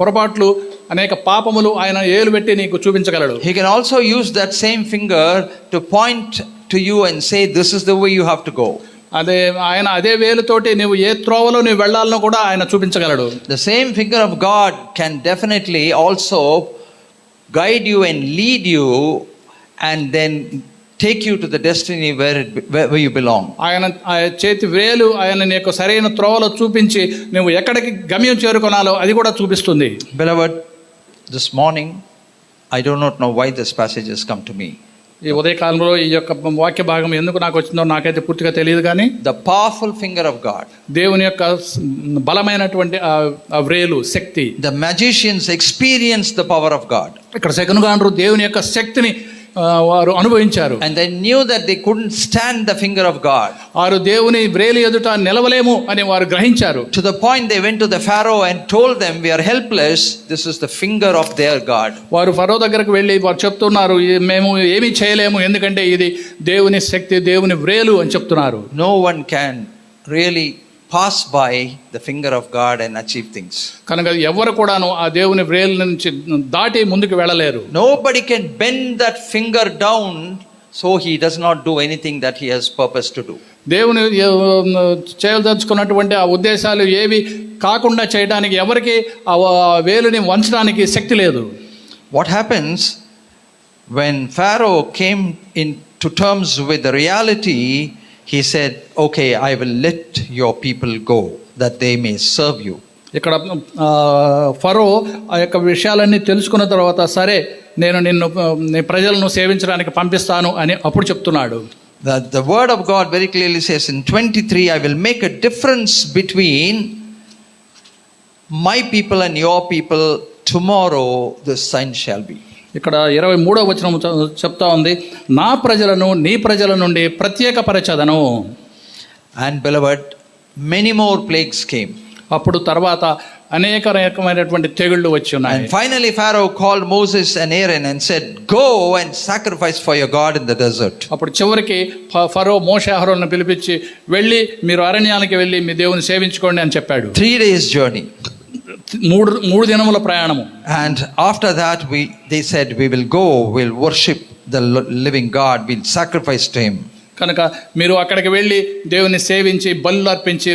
పొరపాట్లు, అనేక పాపములు ఆయన ఏలు పెట్టి నీకు చూపించగలడు. He can also use that same finger to point to you and say, this is the way you have to go. అదే వేలుతోటి నువ్వు ఏ త్రోవలో నువ్వు వెళ్ళాలనో కూడా ఆయన చూపించగలడు. The same finger of God can definitely also guide you and lead you and then take you to the destiny where you belong. ఆయన చేతి వేలు ఆయన నీకు సరైన త్రోవలో చూపించి నువ్వు ఎక్కడికి గమ్యం చేరుకోనాలో అది కూడా చూపిస్తుంది. Beloved, this morning I do not know why this passage has come to me. ఈ ఉదయకాలంలో ఈ యొక్క వాక్య భాగం ఎందుకు నాకు వచ్చిందో నాకైతే పూర్తిగా తెలియదు, కానీ the powerful finger of God, దేవుని యొక్క బలమైనటువంటి ఆ వ్రేలు శక్తి. the magicians experienced the power of God. ఇక్కడ శకునగాండ్రు దేవుని యొక్క శక్తిని వారు అనుభవించారు. And they knew that they couldn't stand the finger of God. వారు దేవుని వ్రేలి ఎదుట నిలవలేము అని వారు గ్రహించారు. To the point they went to the Pharaoh and told them, we are helpless, this is the finger of their God. వారు ఫరో దగ్గరకు వెళ్ళి వారు చెప్తున్నారు, మేము ఏమీ చేయలేము, ఎందుకంటే ఇది దేవుని శక్తి, దేవుని వ్రేలు అని చెప్తున్నారు. No one can really pass by the finger of God and achieve things. కనుక ఎవరు కూడాను ఆ దేవుని వ్రేలు నుంచి దాటి ముందుకు వెళ్ళలేరు. Nobody can bend that finger down so he does not do anything that he has purpose to do. దేవుని చేయదలుచుకున్నటువంటి ఆ ఉద్దేశాలు ఏవి కాకుండా చేయడానికి ఎవరికి ఆ వేలుని వంచడానికి శక్తి లేదు. What happens when Pharaoh came into terms with the reality? He said, okay, I will let your people go that they may serve you. ఇక్కడ ఫరో ఆ యొక్క విషయాలన్నీ తెలుసుకున్న తర్వాత, సరే నేను నీ ప్రజలను సేవించడానికి పంపిస్తాను అని అప్పుడు చెప్తున్నాడు. The word of God very clearly says in 23, I will make a difference between my people and your people. Tomorrow this sign shall be. ఇక్కడ 23వ వచనం చెప్తా ఉంది, నా ప్రజలను నీ ప్రజల నుండి ప్రత్యేకపరచదను. And beloved, many more plagues came. అప్పుడు తర్వాత అనేక రకమైనటువంటి తెగుళ్ళు వచ్చి ఉన్నాయి. And finally Pharaoh called Moses and Aaron and said, go and sacrifice for your God in the desert. అప్పుడు చివరికి ఫరో మోషే అహరోనును పిలిపించి, వెళ్ళి మీరు అరణ్యానికి వెళ్ళి మీ దేవుని సేవించుకోండి అని చెప్పాడు. 3 days journey. మూడు దినముల ప్రయాణము. And after that they said, we will go, we'll worship the living God, we'll sacrifice to him. కనుక మీరు అక్కడికి వెళ్ళి దేవుని సేవించి బలులు అర్పించి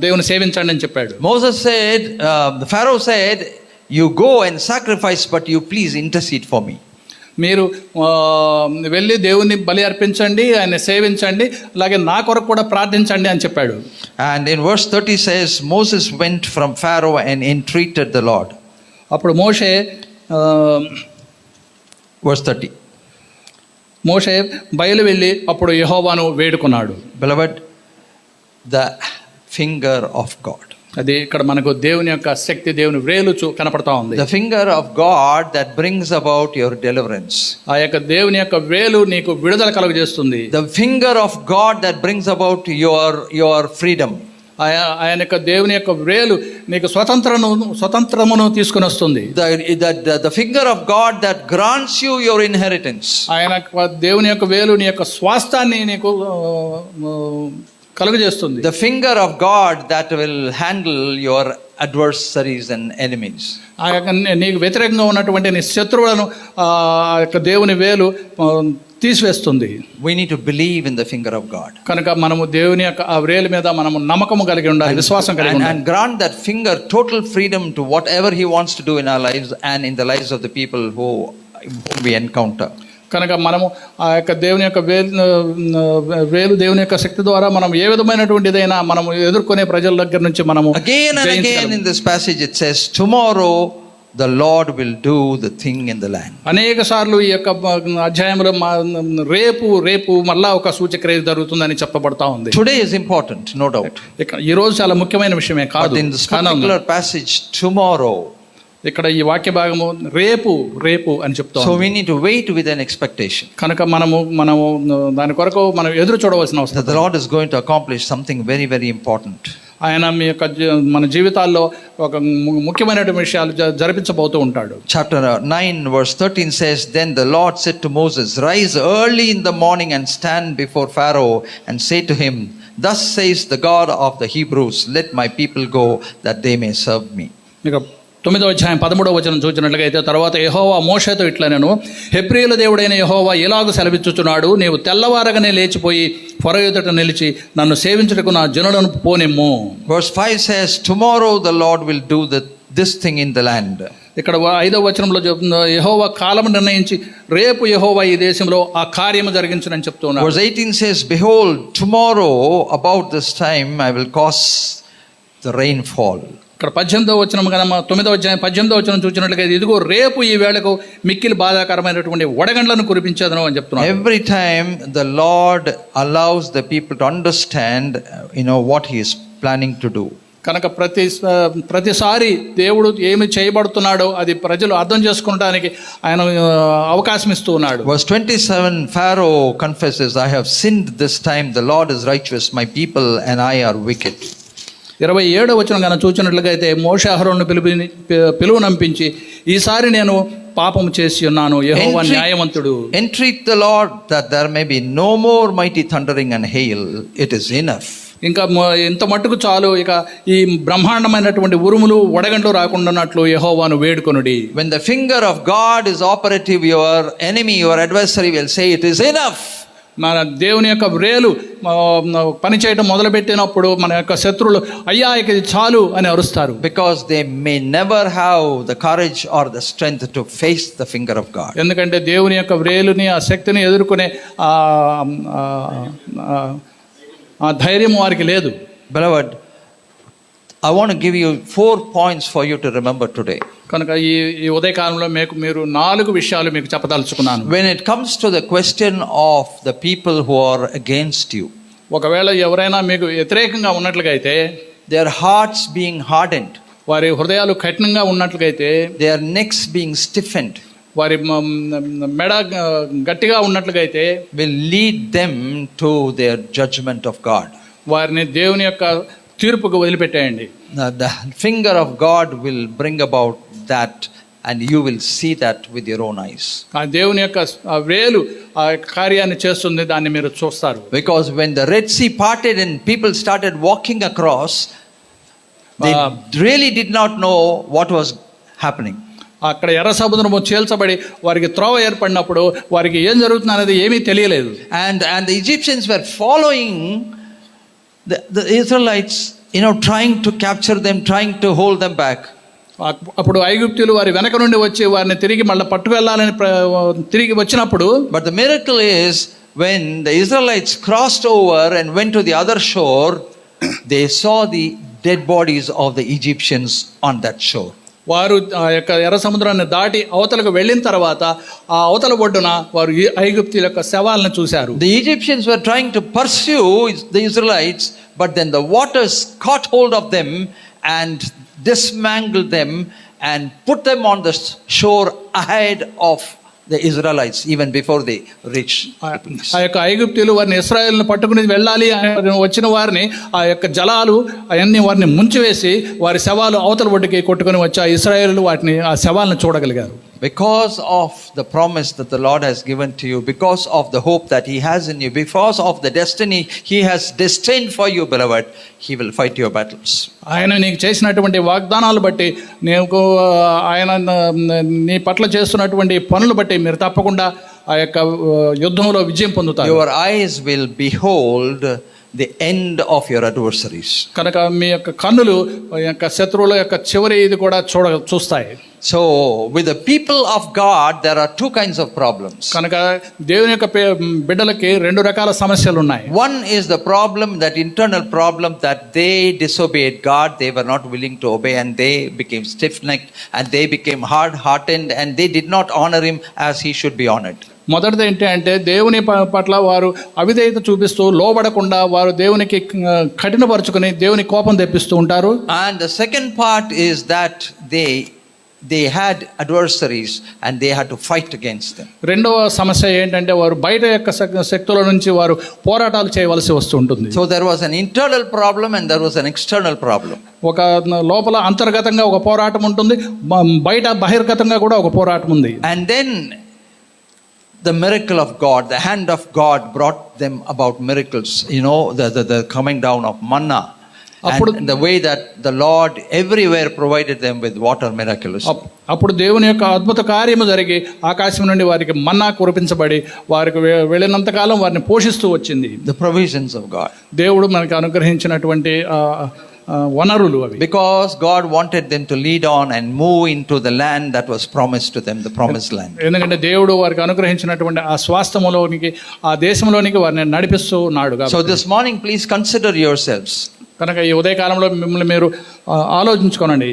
దేవుని సేవించండి అని చెప్పాడు. Moses said, the Pharaoh said, you go and sacrifice, but you please intercede for me. మీరు వెళ్ళి దేవుని బలి అర్పించండి, ఆయన సేవించండి, అలాగే నా కొరకు కూడా ప్రార్థించండి అని చెప్పాడు. And in verse 30 says, Moses went from Pharaoh and entreated the Lord. అప్పుడు మోషే verse 30. మోషే బయలు వెళ్ళి అప్పుడు యెహోవాను వేడుకున్నాడు. Beloved, the finger of God. అది ఇక్కడ మనకు దేవుని యొక్క శక్తి, దేవుని వ్రేలు కనపడతా ఉంది. The finger of God that brings about your deliverance. ఆ యొక్క దేవుని యొక్క వ్రేలు నీకు విడుదల కలుగజేస్తుంది. The finger of God that brings about your freedom. ఆయన యొక్క దేవుని యొక్క వ్రేలు నీకు స్వతంత్రమును తీసుకుని వస్తుంది. The finger of God that grants you your inheritance. ఆయన దేవుని యొక్క వేలు నీ యొక్క స్వాస్థాన్ని నీకు కలుగజేస్తుంది. The finger of God that will handle your adversaries and enemies. ఆ యొక్క నీకు వ్యతిరేకంగా ఉన్నటువంటి నీ శత్రువులను ఆ యొక్క దేవుని వేలు తీసివేస్తుంది. We need to believe in the finger of God. కనుక మనము దేవుని యొక్క ఆ వ్రేలు మీద మనము నమ్మకము కలిగి ఉండాలి, విశ్వాసం కలిగి ఉండాలి. And grant that finger total freedom to whatever he wants to do in our lives and in the lives of the people who we encounter. కనుక మనము ఆ యొక్క దేవుని యొక్క వేలు దేవుని యొక్క శక్తి ద్వారా మనం ఏ విధమైనటువంటిదైనా మనము ఎదుర్కొనే ప్రజల దగ్గర నుంచి మనము Again and again in this passage it says, tomorrow the Lord will do the thing in the land. అనేక సార్లు ఈ యొక్క అధ్యాయంలో రేపు మళ్ళా ఒక సూచక్రియ జరుగుతుందని చెప్పబడతా ఉంది. Today is important, no doubt. ఈ రోజు చాలా ముఖ్యమైన విషయమే కాదు. But in this particular passage, tomorrow. ఇక్కడ ఈ వాక్య భాగము రేపు అని చెప్తాం. So we need to wait with an expectation. కనుక మనము దాని కొరకు మనం ఎదురు చూడవలసిన అవసరం. The Lord is going to accomplish something very, very important. ఆయన మీ యొక్క మన జీవితాల్లో ఒక ముఖ్యమైనటువంటి విషయాలు జరిపించబోతూ ఉంటాడు. Chapter 9 verse 13 says, then the Lord said to Moses, rise early in the morning and stand before Pharaoh and say to him, thus says the God of the Hebrews, let my people go that they may serve me. 9వ అధ్యాయం 13వ వచనం చూసినట్లయితే, తర్వాత యెహోవా మోషేతో ఇట్లా, నేను హెబ్రీయుల దేవుడైన యెహోవా ఎలాగూ సెలవిచ్చుచున్నాడు, నీవు తెల్లవారగానే లేచిపోయి ఫరో ఎదుట నిలిచి నన్ను సేవించుటకు నా జనులను పోనిమ్ము. Verse 5 says, tomorrow the Lord will do this thing in the land. ఇక్కడ 5వ వచనంలో చెప్తుంది, యెహోవా కాలం నిర్ణయించి రేపు యెహోవా ఈ దేశంలో ఆ కార్యము జరిగించునని చెప్తున్నాడు. Verse 18 says, behold, tomorrow about this time I will cause the rainfall. ఇక్కడ 18వ వచనం కనుక 9వ అధ్యాయం 18వ వచనం చూసినట్లయితే, ఇదిగో రేపు ఈ వేళకు మిక్కిలి బాధాకరమైనటువంటి వడగండ్లను కురిపించేదను అని చెప్తున్నాడు. Every time the Lord allows the people to understand what he is planning to do. కనుక ప్రతిసారి దేవుడు ఏమి చేయబడుతున్నాడో అది ప్రజలు అర్థం చేసుకోవడానికి ఆయన అవకాశం ఇస్తూ ఉన్నాడు. Verse 27, Pharaoh confesses, I have sinned this time, the Lord is righteous, my people and I are wicked. 27వ వచనం కనుక చూసినట్లుగా అయితే మోషే అహరోనును పిలువనంపించి ఈసారి నేను పాపం చేసి ఉన్నాను, యెహోవా న్యాయవంతుడు. Entreat the Lord that there may be no more mighty thundering and hail, it is enough. ఇంకా ఇంత మట్టుకు చాలు, ఇక ఈ బ్రహ్మాండమైనటువంటి ఉరుములు వడగండ్లు రాకుండాన్నట్లు యెహోవాను వేడుకొనుడి. When the finger of God is operative, your enemy, your adversary will say it is enough. మన దేవుని యొక్క వ్రేలు పనిచేయటం మొదలుపెట్టినప్పుడు మన యొక్క శత్రువులు అయ్యా ఇక ఇది చాలు అని అరుస్తారు. Because they may never have the courage or the strength to face the finger of God. ఎందుకంటే దేవుని యొక్క వ్రేలుని ఆ శక్తిని ఎదుర్కొనే ఆ ధైర్యం వారికి లేదు. Beloved, I want to give you 4 points for you to remember today. కనుక ఈ ఉదయకాలంలో మీరు 4 విషయాలు మీకు చెప్పదలుచుకున్నాను. When it comes to the question of the people who are against you, ఒకవేళ ఎవరైనా మీకు వ్యతిరేకంగా ఉన్నట్లుగా అయితే, their hearts being hardened, వారి హృదయాలు కఠినంగా ఉన్నట్లుగా అయితే, their necks being stiffened, వారి మెడ గట్టిగా ఉన్నట్లుగా అయితే, will lead them to their judgment of God. వారిని దేవుని యొక్క తీర్పుకు వదిలిపెట్టేయండి. The finger of God will bring about that and you will see that with your own eyes. ఆ దేవుని యొక్క వేలు ఆ కార్యాన్ని చేస్తుంది, దాన్ని మీరు చూస్తారు. Because when the Red Sea parted and people started walking across, they really did not know what was happening. అక్కడ ఎర్ర సముద్రము చీల్చబడి వారికి త్రోవ ఏర్పడినప్పుడు వారికి ఏం జరుగుతుంది అనేది ఏమీ తెలియలేదు. And the Egyptians were following the Israelites, trying to capture them, trying to hold them back. అప్పుడు ఐగుప్తీయులు వారి వెనక నుండి వచ్చి వారిని తిరిగి మళ్ళీ పట్టుకెళ్ళాలని తిరిగి వచ్చినప్పుడు, but the miracle is when the Israelites crossed over and went to the other shore, they saw the dead bodies of the Egyptians on that shore. వారు ఆ యొక్క ఎర్ర సముద్రాన్ని దాటి అవతలకు వెళ్ళిన తర్వాత ఆ అవతల ఒడ్డున వారు ఐగుప్తీయుల యొక్క శవాలను చూశారు. The Egyptians were trying to pursue the Israelites, but then the waters caught hold of them and dismantled them and put them on the shore ahead of the Israelites even before they reached the place. ఆ యొక్క ఐగుప్తీయులు వారిని ఇశ్రాయేలును పట్టుకుని వెళ్ళాలి వచ్చిన వారిని ఆ యొక్క జలాలు అవన్నీ వారిని ముంచివేసి వారి శవాలు అవతల ఒడ్డుకి కొట్టుకొని వచ్చి ఆ ఇశ్రాయేలు వాటిని ఆ శవాలను చూడగలిగారు. Because of the promise that the Lord has given to you, because of the hope that He has in you, because of the destiny He has destined for you, beloved, He will fight your battles. ఆయన నీకు చేసినటువంటి వాగ్దానాలు బట్టి, నీకు ఆయన నీ పట్ల చేస్తున్నటువంటి పనులు బట్టి మీరు తప్పకుండా ఆ యొక్క యుద్ధంలో విజయం పొందుతారు. Your eyes will behold the end of your adversaries. కనుక మీ యొక్క కన్నులు యొక్క శత్రువుల యొక్క చివరి ఇది కూడా చూస్తాయి. So with the people of God there are 2 kinds of problems. కనుక దేవుని యొక్క బిడ్డలకి 2 రకాల సమస్యలు ఉన్నాయి. One is the problem, that internal problem, that they disobeyed God, they were not willing to obey and they became stiff-necked and they became hard-hearted and they did not honor Him as He should be honored. మొదటిది ఏంటి అంటే దేవుని పట్ల వారు అవిధేయత చూపిస్తూ లోబడకుండా వారు దేవునికి కఠినపరుచుకుని దేవుని కోపం తెప్పిస్తూ ఉంటారు. And the second part is that they had adversaries and they had to fight against them. రెండవ సమస్య ఏంటంటే వారు బయట యొక్క శక్తుల నుంచి వారు పోరాటాలు చేయవలసి వస్తుంటుంది. So there was an internal problem and there was an external problem. ఒక లోపల అంతర్గతంగా ఒక పోరాటం ఉంటుంది, బయట బహిర్గతంగా కూడా ఒక పోరాటం ఉంది. And then the miracle of God, the hand of God brought them about miracles, the coming down of manna. And the way that the Lord everywhere provided them with water miraculously. అప్పుడు దేవుని యొక్క అద్భుత కార్యము జరిగి ఆకాశం నుండి వారికి మన్నా కురిపించబడి వారికి వెళ్ళినంత కాలం వారిని పోషిస్తూ వచ్చింది. The provisions of God. దేవుడు మనకు అనుగ్రహించినటువంటి వనరులు అవి. Because God wanted them to lead on and move into the land that was promised to them, the promised land. ఎందుకంటే దేవుడు వారికి అనుగ్రహించినటువంటి ఆ స్వాస్థ్యములోనికి ఆ దేశంలోనికి వారిని నడిపిస్తూ ఉన్నాడు. So this morning please consider yourselves. కనుక ఈ ఉదయకాలంలో మిమ్మల్ని మీరు ఆలోచించుకోనండి.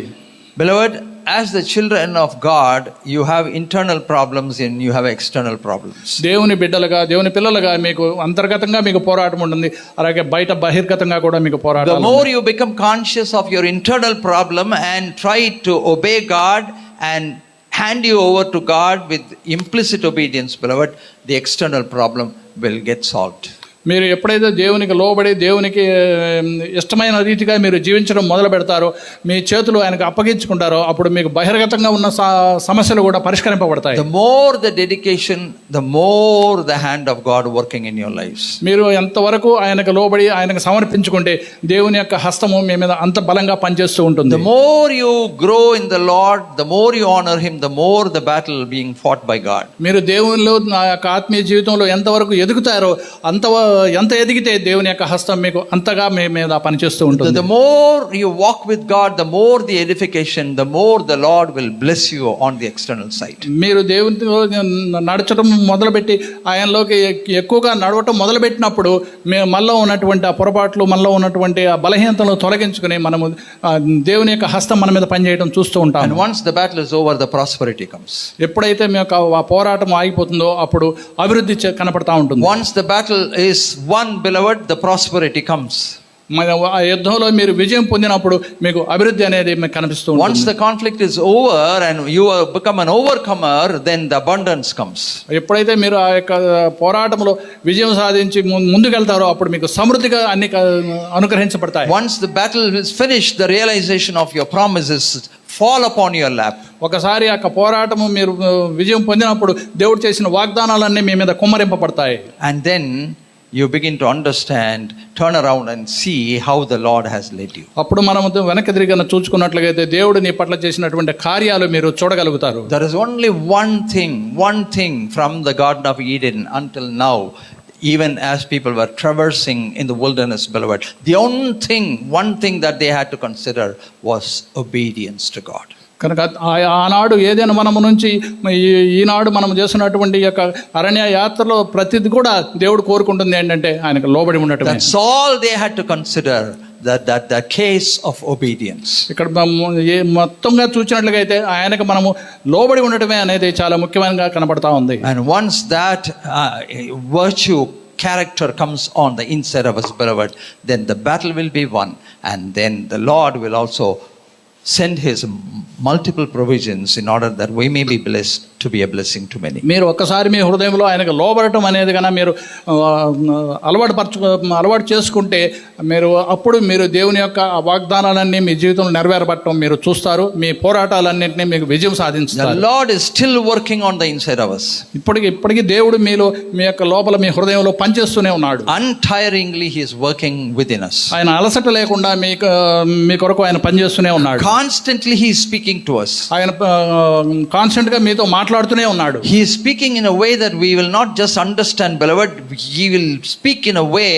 Beloved, as the children of God, you have internal problems and you have external problems. దేవుని బిడ్డలుగా, దేవుని పిల్లలుగా మీకు అంతర్గతంగా మీకు పోరాటం ఉంటుంది, అలాగే బయట బహిర్గతంగా కూడా మీకు The పోరాటం. more you become conscious of your internal problem and try to obey God and hand you over to God with implicit obedience, beloved, the external problem will get solved. మీరు ఎప్పుడైతే దేవునికి లోబడి దేవునికి ఇష్టమైన రీతిగా మీరు జీవించడం మొదలు పెడతారో, మీ చేతులు ఆయనకు అప్పగించుకుంటారో, అప్పుడు మీకు బహిర్గతంగా ఉన్న సమస్యలు కూడా పరిష్కరింపబడతాయి. The more the dedication, the more the hand of God working in your lives. మీరు ఎంతవరకు ఆయనకు లోబడి ఆయనకు సమర్పించుకుంటే దేవుని యొక్క హస్తము మీ మీద అంత బలంగా పనిచేస్తూ ఉంటుంది. The more you grow in the Lord, the more you honor Him, the more the battle being fought by God. మీరు దేవునిలో నా యొక్క ఆత్మీయ జీవితంలో ఎంతవరకు ఎదుగుతారో ఎంత ఎదిగితే దేవుని యొక్క హస్తం మీకు అంతగా మీ మీద పనిచేస్తూ ఉంటుంది. The more you walk with God, the more the edification, the more the Lord will bless you on the external side. మీరు దేవునితో నడచడం మొదలుపెట్టి ఆయనలోకి ఎక్కువగా నడవటం మొదలుపెట్టినప్పుడు మేము మనలో ఉన్నటువంటి ఆ పొరపాట్లు, మనలో ఉన్నటువంటి ఆ బలహీనతలను తొలగించుకుని మనము దేవుని యొక్క హస్తం మన మీద పనిచేయడం చూస్తూ ఉంటాం. And once the battle is over, the prosperity comes. ఎప్పుడైతే మీ యొక్క ఆ పోరాటం ఆగిపోతుందో అప్పుడు అభివృద్ధి కనపడతా ఉంటుంది. Once the battle is won, beloved, the prosperity comes. ఆ యుద్ధంలో మీరు విజయం పొందినప్పుడు మీకు అభివృద్ధి అనేది మీకు కనిపిస్తూ ఉంటుంది. Once the conflict is over and you have become an overcomer, then the abundance comes. ఎప్పుడైతే మీరు ఆ యొక్క పోరాటంలో విజయం సాధించి ముందుకెళ్తారో అప్పుడు మీకు సమృద్ధిగా అన్ని అనుగ్రహించబడతాయి. Once the battle is finished, the realization of your promises fall upon your lap. ఒకసారి ఆ పోరాటము మీరు విజయం పొందినప్పుడు దేవుడు చేసిన వాగ్దానాలన్నీ మీ మీద కుమ్మరింపబడతాయి. And then you begin to understand, turn around and see how the Lord has led you. అప్పుడు మనం వెనక్కి తిరిగి చూసుకున్నట్లయితే దేవుడు నీ పట్ల చేసినటువంటి కార్యాలు మీరు చూడగలుగుతారు. There is only one thing from the Garden of Eden until now, even as people were traversing in the wilderness, beloved, the one thing that they had to consider was obedience to God. కనుక ఆనాడు ఏదైనా మనము నుంచి ఈనాడు మనం చేస్తున్నటువంటి యొక్క అరణ్య యాత్రలో ప్రతిది కూడా దేవుడు కోరుకుంటుంది ఏంటంటే ఆయనకు లోబడి ఉండటం. That's all they had to consider, that the case of obedience. ఇక్కడ మొత్తంగా చూసినట్లుగా అయితే ఆయనకు మనము లోబడి ఉండటమే అనేది చాలా ముఖ్యంగా కనబడతా ఉంది. And once that virtue character comes on the inside of us, beloved, then the battle will be won, and then the Lord will also send His multiple provisions in order that we may be blessed to be a blessing to many. మీరు ఒక్కసారి మీ హృదయంలో ఆయనకు లోబడటం అనేది కన్నా మీరు అలవాటు చేసుకుంటే మీరు అప్పుడు మీరు దేవుని యొక్క వాగ్దానాలన్నీ మీ జీవితంలో నెరవేరబడటం మీరు చూస్తారు. మీ పోరాటాలన్నింటినీ మీకు విజయం సాధించుతారు. The Lord is still working on the inside of us. ఇప్పటికీ దేవుడు మీలో మీ యొక్క లోపల మీ హృదయంలో పనిచేస్తూనే ఉన్నాడు. Untiringly He is working within us. ఆయన అలసట లేకుండా మీ కొరకు ఆయన పనిచేస్తూనే ఉన్నాడు. Constantly He is speaking to us. ఆయన కాన్స్టెంట్ గా మీతో మాట్లాడుతూనే ఉన్నాడు. He is speaking in a way that we will not just understand, beloved. He will speak in a way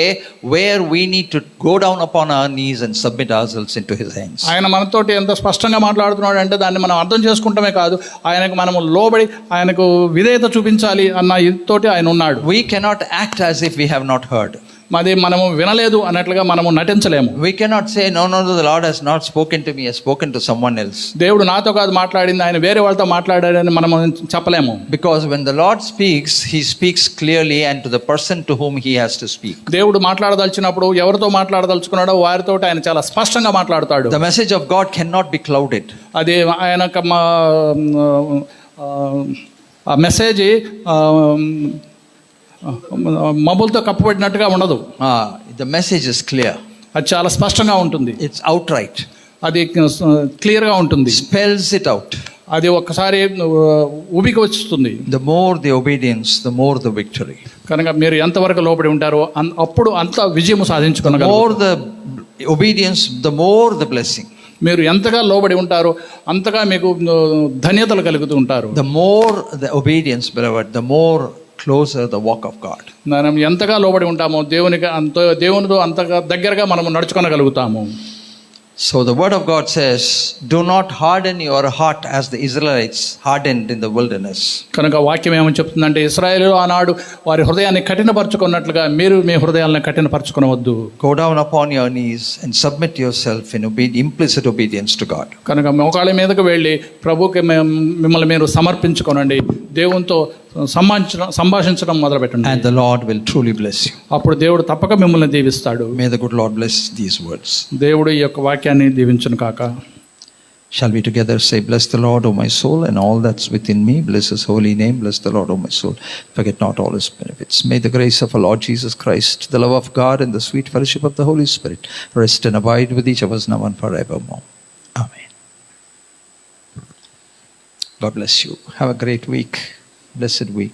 where we need to go down upon our knees and submit ourselves into His hands. ఆయన మనతోటి ఎంత స్పష్టంగా మాట్లాడుతున్నాడు అంటే దాన్ని మనం అర్థం చేసుకుంటమే కాదు, ఆయనకు మనము లోబడి ఆయనకు విధేయత చూపించాలి అన్న ఇదితోటి ఆయన ఉన్నాడు. We cannot act as if we have not heard. అది మనము వినలేదు అన్నట్లుగా మనము నటించలేము. We cannot say no, the Lord has not spoken to me, He has spoken to someone else. దేవుడు నాతో కాదు మాట్లాడింది, ఆయన వేరే వాళ్ళతో మాట్లాడాడని మనము చెప్పలేము. Because when the Lord speaks, He speaks clearly and to the person to whom He has to speak. దేవుడు మాట్లాడదలుచుకున్నప్పుడు ఎవరితో మాట్లాడదలుచుకున్నాడో వారితో ఆయన చాలా స్పష్టంగా మాట్లాడతాడు. The message of God cannot be clouded. అది ఆయన ఆ మెసేజ్ మబ్బులతో కప్పబడినట్టుగా ఉండదు. The message is clear. అది చాలా స్పష్టంగా ఉంటుంది. It's outright. అది క్లియర్గా ఉంటుంది. Spells it out. అది ఒక్కసారి ఉబికి వస్తుంది. The more the obedience, the more the victory. కనుక మీరు ఎంతవరకు లోబడి ఉంటారో అప్పుడు అంత విజయం సాధించుకోగలరు. The more the obedience, the more the blessing. మీరు ఎంతగా లోబడి ఉంటారో అంతగా మీకు ధన్యతలు కలుగుతూ ఉంటారు. The more the obedience, beloved, the more closer the walk of God. మనం ఎంతగా లోబడి ఉంటామో దేవునితో అంతగా దగ్గరగా మనము నడుచుకోగలుగుతాము. So the word of God says, do not harden your heart as the Israelites hardened in the wilderness. కనుక వాక్యం ఏమని చెప్తుందంటే ఇశ్రాయేలు ఆనాడు వారి హృదయాన్ని కఠినపరచుకున్నట్లుగా మీరు మీ హృదయాలను కఠినపరచుకునవద్దు. Go down upon your knees and submit yourself in implicit obedience to God. కనుక మోకాళ్ళ మీదకు వెళ్ళి ప్రభుకి మిమ్మల్ని మీరు సమర్పించుకోనండి, దేవునితో సంభాషించడం మొదలు పెట్టండి. And the Lord will truly bless you. అప్పుడు దేవుడు తప్పక మిమ్మల్ని దీవిస్తాడు. May the good Lord bless these words. దేవుడు ఈ యొక్క వాక్యాన్ని దీవించును కాక. Shall we together say, bless the Lord, O my soul, and all that's within me, bless his holy name. Bless the Lord, O my soul, forget not all his benefits. May the grace of our Lord Jesus Christ, the love of God, and the sweet fellowship of the Holy Spirit rest and abide with each of us now and forevermore. Amen. God bless you. Have a great week. Blessed week.